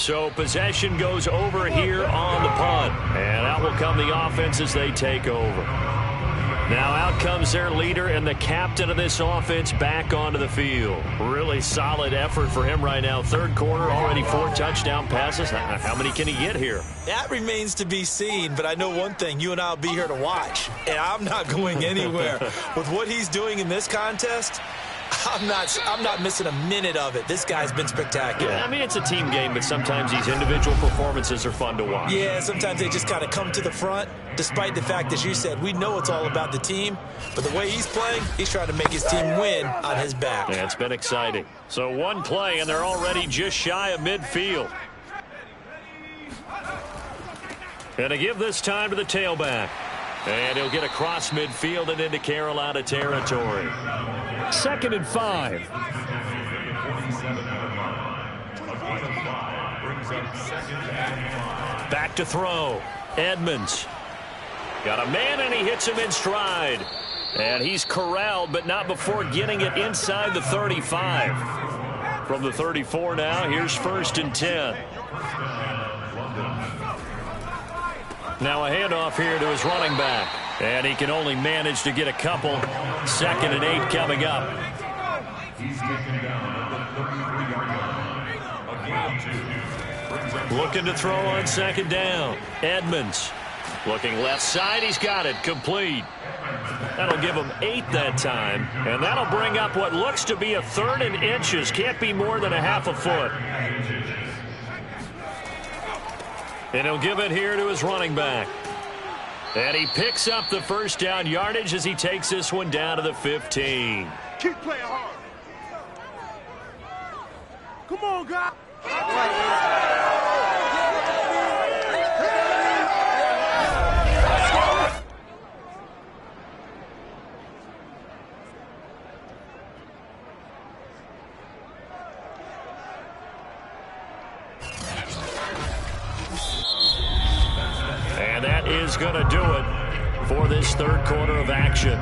So possession goes over here on the punt. And out will come the offense as they take over. Now out comes their leader and the captain of this offense back onto the field. Really solid effort for him right now. Third quarter, already 4 touchdown passes. How many can he get here? That remains to be seen, but I know one thing. You and I will be here to watch, and I'm not going anywhere. With what he's doing in this contest, I'm not missing a minute of it. This guy's been spectacular. Yeah, I mean, it's a team game, but sometimes these individual performances are fun to watch. Yeah, sometimes they just kind of come to the front, despite the fact, as you said, we know it's all about the team. But the way he's playing, he's trying to make his team win on his back. Yeah, it's been exciting. So one play, and they're already just shy of midfield. And to give this time to the tailback. And he'll get across midfield and into Carolina territory. 2nd and 5. Back to throw. Edmonds. Got a man, and he hits him in stride. And he's corralled, but not before getting it inside the 35. From the 34 now, here's 1st and 10. Now a handoff here to his running back. And he can only manage to get a couple. 2nd and 8 coming up. Looking to throw on 2nd down. Edmonds. Looking left side. He's got it. Complete. That'll give him 8 that time. And that'll bring up what looks to be a 3rd and inches. Can't be more than a half a foot. And he'll give it here to his running back. And he picks up the 1st down yardage as he takes this one down to the 15. Keep playing hard. Come on, guys. And that is going to do it for this 3rd quarter of action.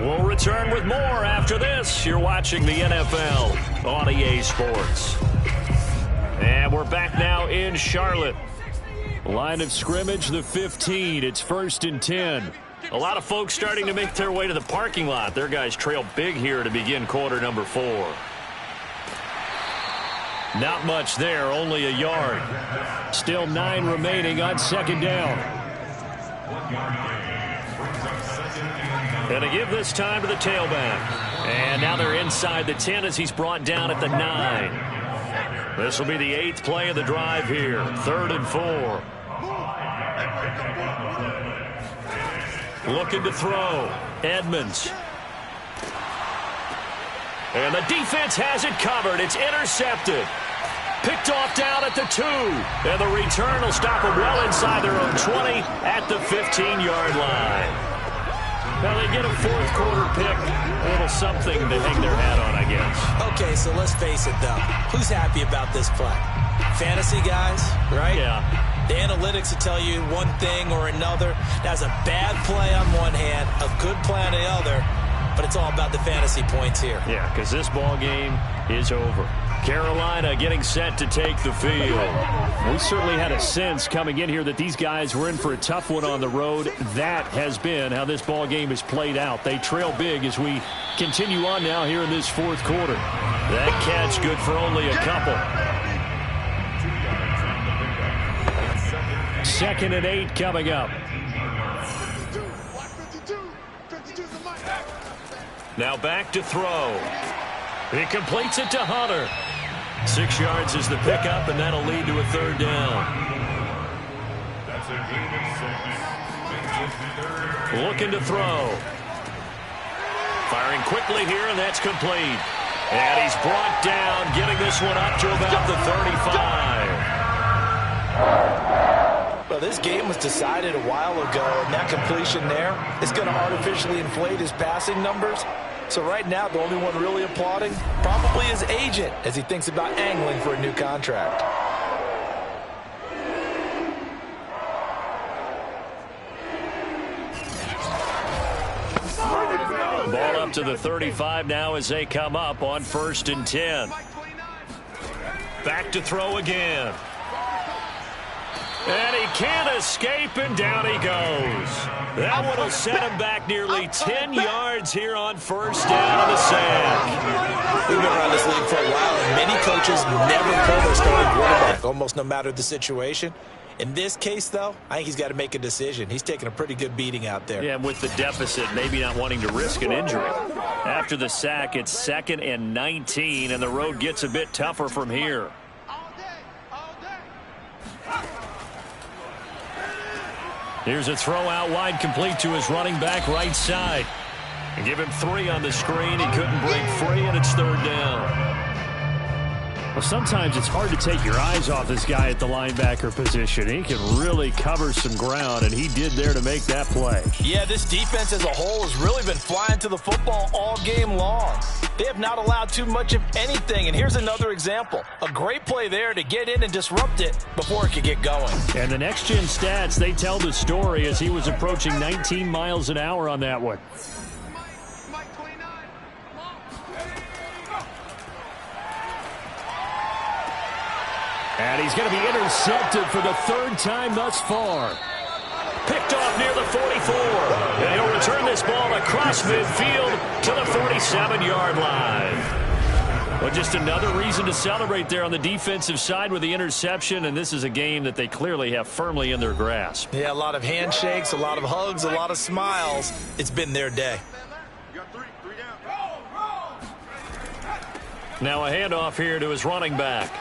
We'll return with more after this. You're watching the NFL on EA Sports. And we're back now in Charlotte. Line of scrimmage, the 15. It's 1st and 10. A lot of folks starting to make their way to the parking lot. Their guys trail big here to begin quarter number 4. Not much there, only a yard. Still 9 remaining on 2nd down. And to give this time to the tailback. And now they're inside the 10 as he's brought down at the 9. This will be the 8th play of the drive here. 3rd and 4. Looking to throw. Edmonds. And the defense has it covered. It's intercepted. Picked off down at the 2. And the return will stop them well inside their own 20 at the 15-yard line. Now they get a 4th quarter pick. A little something to hang their hat on, I guess. Okay, so let's face it, though. Who's happy about this play? Fantasy guys, right? Yeah. The analytics will tell you one thing or another. That's a bad play on one hand, a good play on the other. But it's all about the fantasy points here. Yeah, because this ball game is over. Carolina getting set to take the field. We certainly had a sense coming in here that these guys were in for a tough one on the road. That has been how this ball game is played out. They trail big as we continue on now here in this 4th quarter. That catch good for only a couple. 2nd and 8 coming up. Now back to throw. He completes it to Hunter. 6 yards is the pickup, and that'll lead to a 3rd down. Looking to throw. Firing quickly here, and that's complete. And he's brought down, getting this one up to about the 35. Well, this game was decided a while ago, and that completion there is going to artificially inflate his passing numbers. So right now, the only one really applauding probably his agent as he thinks about angling for a new contract. Ball up to the 35 now as they come up on 1st and 10. Back to throw again. And he can't escape, and down he goes. That one will set him back nearly 10 yards here on first down on the sack. We've been around this league for a while, and many coaches never pull their starting quarterback, almost no matter the situation. In this case, though, I think he's got to make a decision. He's taking a pretty good beating out there. Yeah, and with the deficit, maybe not wanting to risk an injury. After the sack, it's 2nd and 19, and the road gets a bit tougher from here. Here's a throw out wide, complete to his running back right side. And give him 3 on the screen. He couldn't break free, and it's 3rd down. Well, sometimes it's hard to take your eyes off this guy at the linebacker position. He can really cover some ground, and he did there to make that play. Yeah, this defense as a whole has really been flying to the football all game long. They have not allowed too much of anything, and here's another example. A great play there to get in and disrupt it before it could get going. And the next-gen stats, they tell the story as he was approaching 19 miles an hour on that one. And he's going to be intercepted for the 3rd time thus far. Picked off near the 44. And he'll return this ball across midfield to the 47-yard line. Well, just another reason to celebrate there on the defensive side with the interception, and this is a game that they clearly have firmly in their grasp. Yeah, a lot of handshakes, a lot of hugs, a lot of smiles. It's been their day. Now a handoff here to his running back.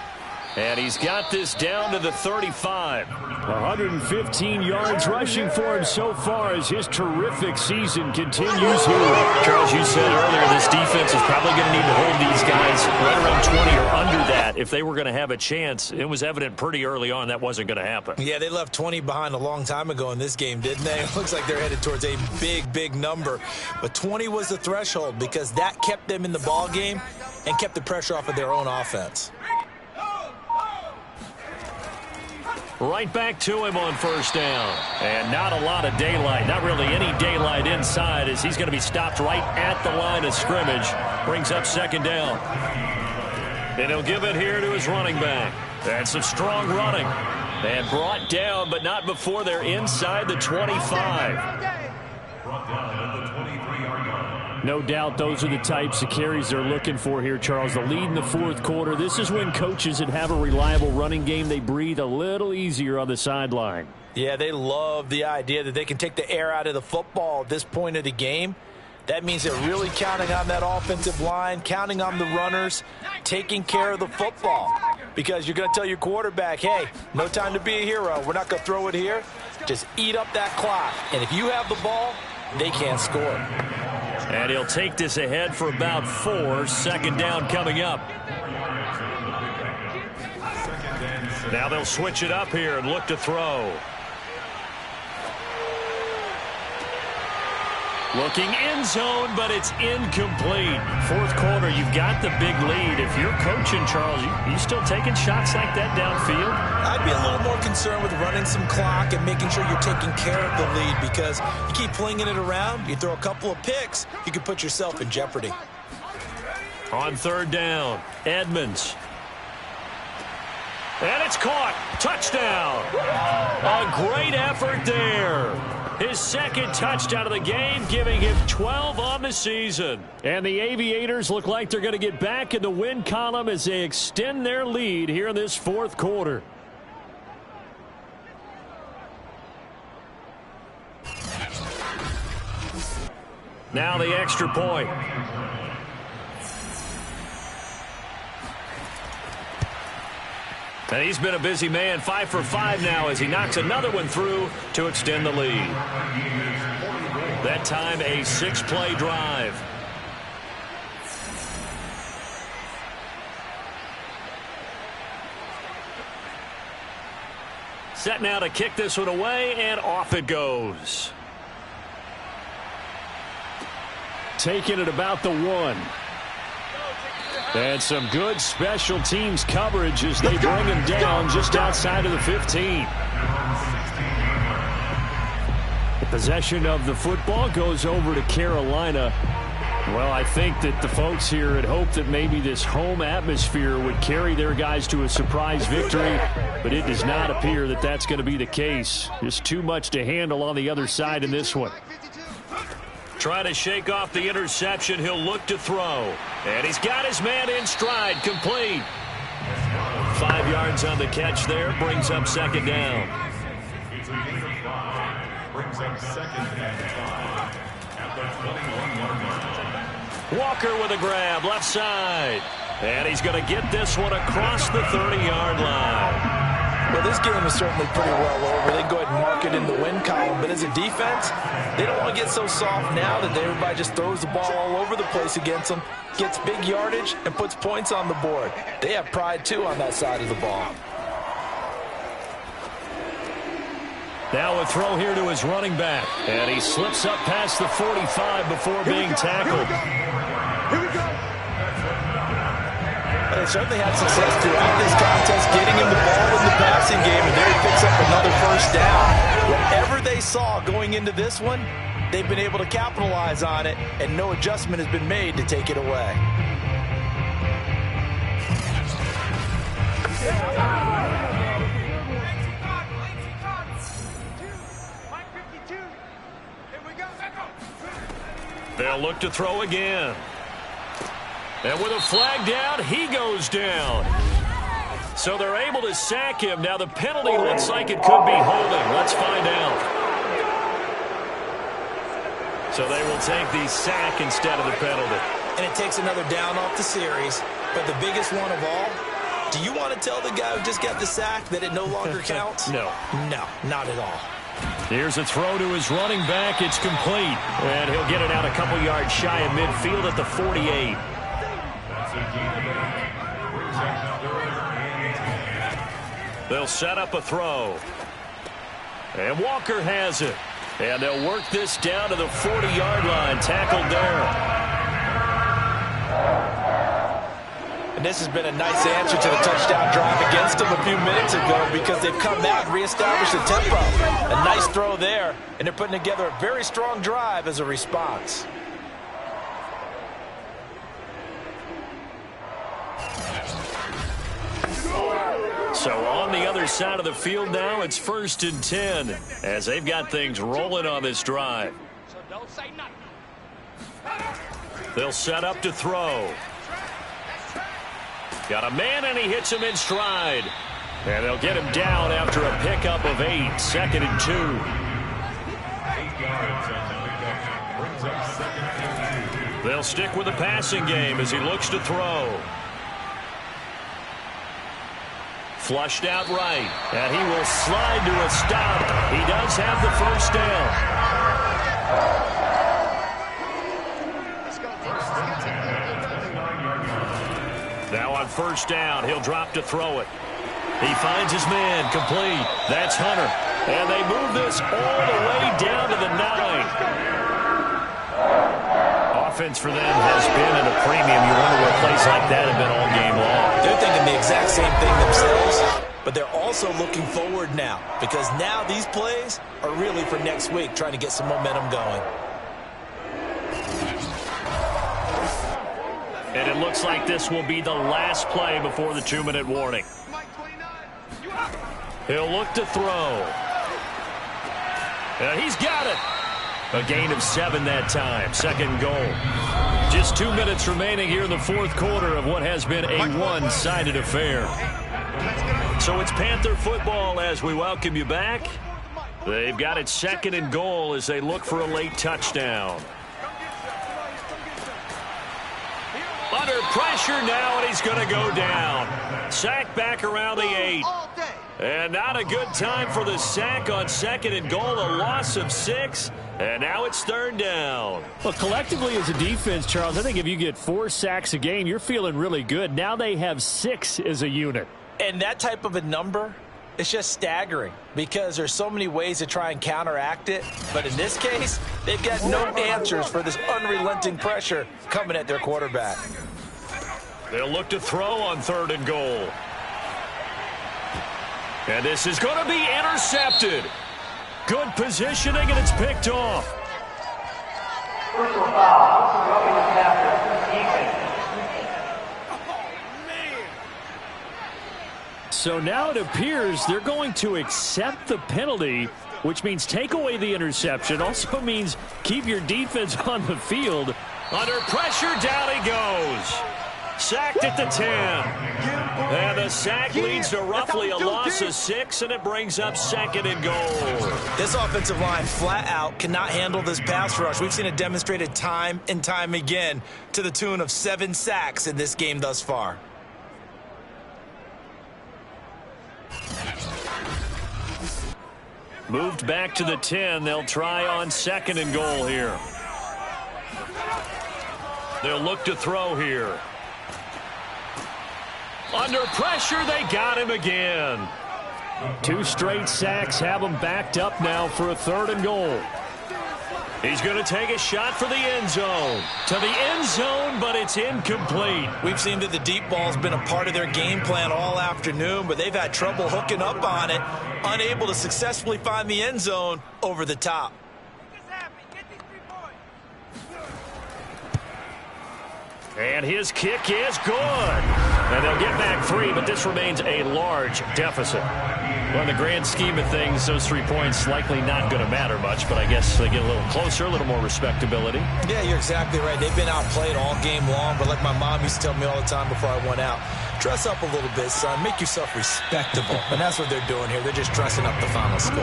And he's got this down to the 35. 115 yards rushing for him so far as his terrific season continues here. Charles, you said earlier this defense is probably going to need to hold these guys right around 20 or under that if they were going to have a chance. It was evident pretty early on that wasn't going to happen. Yeah, they left 20 behind a long time ago in this game, didn't they? It looks like they're headed towards a big, big number. But 20 was the threshold because that kept them in the ball game and kept the pressure off of their own offense. Right back to him on first down. And not a lot of daylight. Not really any daylight inside as he's going to be stopped right at the line of scrimmage. Brings up 2nd down. And he'll give it here to his running back. That's some strong running. And brought down, but not before they're inside the 25. No doubt those are the types of carries they're looking for here, Charles. The lead in the 4th quarter. This is when coaches that have a reliable running game, they breathe a little easier on the sideline. Yeah, they love the idea that they can take the air out of the football at this point of the game. That means they're really counting on that offensive line, counting on the runners, taking care of the football. Because you're going to tell your quarterback, hey, no time to be a hero. We're not going to throw it here. Just eat up that clock. And if you have the ball, they can't score. And he'll take this ahead for about 4. 2nd down coming up. Now they'll switch it up here and look to throw. Looking end zone, but it's incomplete. 4th quarter, you've got the big lead. If you're coaching, Charles, you still taking shots like that downfield? I'd be a little more concerned with running some clock and making sure you're taking care of the lead because you keep flinging it around, you throw a couple of picks, you could put yourself in jeopardy. On 3rd down, Edmonds. And it's caught. Touchdown. A great effort there. His 2nd touchdown of the game, giving him 12 on the season. And the Aviators look like they're going to get back in the win column as they extend their lead here in this 4th quarter. Now the extra point. And he's been a busy man, 5 for 5 now as he knocks another one through to extend the lead. That time a 6-play drive. Set now to kick this one away, and off it goes. Taking it about the 1. And some good special teams coverage as they bring him down just outside of the 15. The possession of the football goes over to Carolina. Well, I think that the folks here had hoped that maybe this home atmosphere would carry their guys to a surprise victory, but it does not appear that that's going to be the case. Just too much to handle on the other side in this one. Trying to shake off the interception. He'll look to throw. And he's got his man in stride. Complete. 5 yards on the catch there. Brings up second down. Brings up second and 5 at the 21-yard line. Walker with a grab, left side. And he's going to get this one across the 30-yard line. Well, this game is certainly pretty well over. They can go ahead and mark it in the win column. But as a defense, they don't want to get so soft now that everybody just throws the ball all over the place against them, gets big yardage, and puts points on the board. They have pride, too, on that side of the ball. Now a throw here to his running back. And he slips up past the 45 before being tackled. Here we go. They certainly had success throughout this contest, getting him the ball in the passing game, and there he picks up another first down. Whatever they saw going into this one, they've been able to capitalize on it, and no adjustment has been made to take it away. They'll look to throw again. And with a flag down, he goes down. So they're able to sack him. Now the penalty looks like it could be holding. Let's find out. So they will take the sack instead of the penalty. And it takes another down off the series. But the biggest one of all, do you want to tell the guy who just got the sack that it no longer counts? No. No, not at all. Here's a throw to his running back. It's complete. And he'll get it out a couple yards shy of midfield at the 48. They'll set up a throw. And Walker has it. And they'll work this down to the 40-yard line. Tackled there. And this has been a nice answer to the touchdown drive against them a few minutes ago because they've come out and reestablished the tempo. A nice throw there, and they're putting together a very strong drive as a response. So on the other side of the field now, it's 1st and 10 as they've got things rolling on this drive. They'll set up to throw. Got a man, and he hits him in stride. And they'll get him down after a pickup of 8. 2nd and 2. 8 yards on the pickup. Brings up 2nd and 2. They'll stick with the passing game as he looks to throw. Flushed out right. And he will slide to a stop. He does have the first down. Now on first down, he'll drop to throw it. He finds his man, complete. That's Hunter. And they move this all the way down to the 9. Offense for them has been at a premium. You wonder where plays like that have been all game long. They're thinking the exact same thing themselves, but they're also looking forward now because now these plays are really for next week, trying to get some momentum going. And it looks like this will be the last play before the 2-minute warning. He'll look to throw. And he's got it. A gain of 7 that time. 2nd goal. Just 2 minutes remaining here in the 4th quarter of what has been a one-sided affair. So it's Panther football as we welcome you back. They've got it 2nd and goal as they look for a late touchdown. Under pressure now, and he's going to go down. Sack back around the 8. And not a good time for the sack on 2nd and goal. A loss of 6. And now it's 3rd down. Well, collectively as a defense, Charles, I think if you get 4 sacks a game, you're feeling really good. Now they have 6 as a unit. And that type of a number, it's just staggering because there's so many ways to try and counteract it. But in this case, they've got no answers for this unrelenting pressure coming at their quarterback. They'll look to throw on 3rd and goal. And this is going to be intercepted. Good positioning, and it's picked off. Personal foul. Roughing the passer. Defense. So now it appears they're going to accept the penalty, which means take away the interception. Also means keep your defense on the field. Under pressure, down he goes. Sacked at the 10. And the sack leads to roughly a loss of 6, and it brings up 2nd and goal. This offensive line flat out cannot handle this pass rush. We've seen it demonstrated time and time again to the tune of 7 sacks in this game thus far. Moved back to the 10. They'll try on 2nd and goal here. They'll look to throw here. Under pressure, they got him again. 2 straight sacks have them backed up now for a 3rd and goal. He's going to take a shot for the end zone. To the end zone, but it's incomplete. We've seen that the deep ball's been a part of their game plan all afternoon, but they've had trouble hooking up on it, unable to successfully find the end zone over the top. And his kick is good. And they'll get back 3, but this remains a large deficit. Well, in the grand scheme of things, those 3 points likely not going to matter much, but I guess they get a little closer, a little more respectability. Yeah, you're exactly right. They've been outplayed all game long, but like my mom used to tell me all the time before I went out, dress up a little bit, son. Make yourself respectable. And that's what they're doing here. They're just dressing up the final score.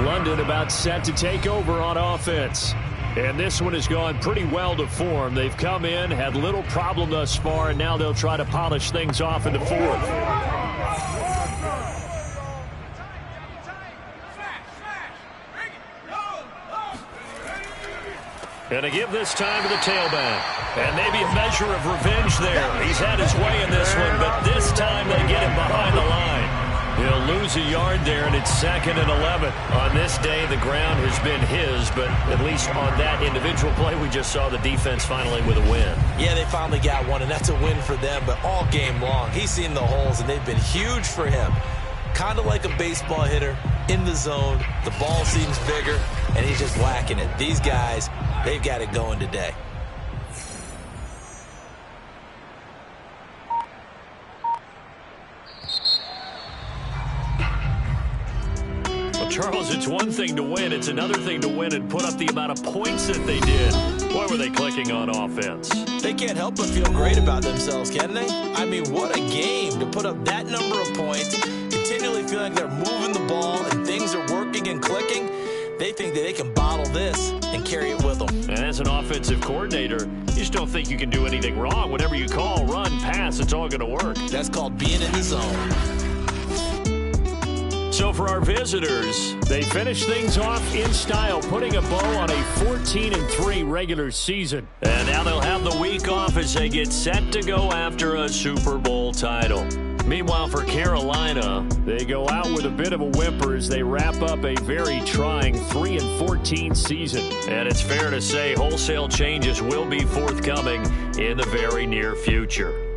London about set to take over on offense. And this one has gone pretty well to form. They've come in, had little problem thus far, and now they'll try to polish things off in the 4th. And to give this time to the tailback. And maybe a measure of revenge there. He's had his way in this one, but this time they get him behind the line. He'll lose a yard there, and it's 2nd and 11. On this day, the ground has been his, but at least on that individual play, we just saw the defense finally with a win. Yeah, they finally got one, and that's a win for them, but all game long, he's seen the holes, and they've been huge for him. Kind of like a baseball hitter in the zone. The ball seems bigger, and he's just whacking it. These guys, they've got it going today. Charles, it's one thing to win. It's another thing to win and put up the amount of points that they did. Boy, were they clicking on offense. They can't help but feel great about themselves, can they? I mean, what a game to put up that number of points, continually feeling they're moving the ball and things are working and clicking. They think that they can bottle this and carry it with them. And as an offensive coordinator, you just don't think you can do anything wrong. Whatever you call, run, pass, it's all going to work. That's called being in the zone. So for our visitors, they finish things off in style, putting a bow on a 14-3 regular season. And now they'll have the week off as they get set to go after a Super Bowl title. Meanwhile, for Carolina, they go out with a bit of a whimper as they wrap up a very trying 3-14 season. And it's fair to say wholesale changes will be forthcoming in the very near future.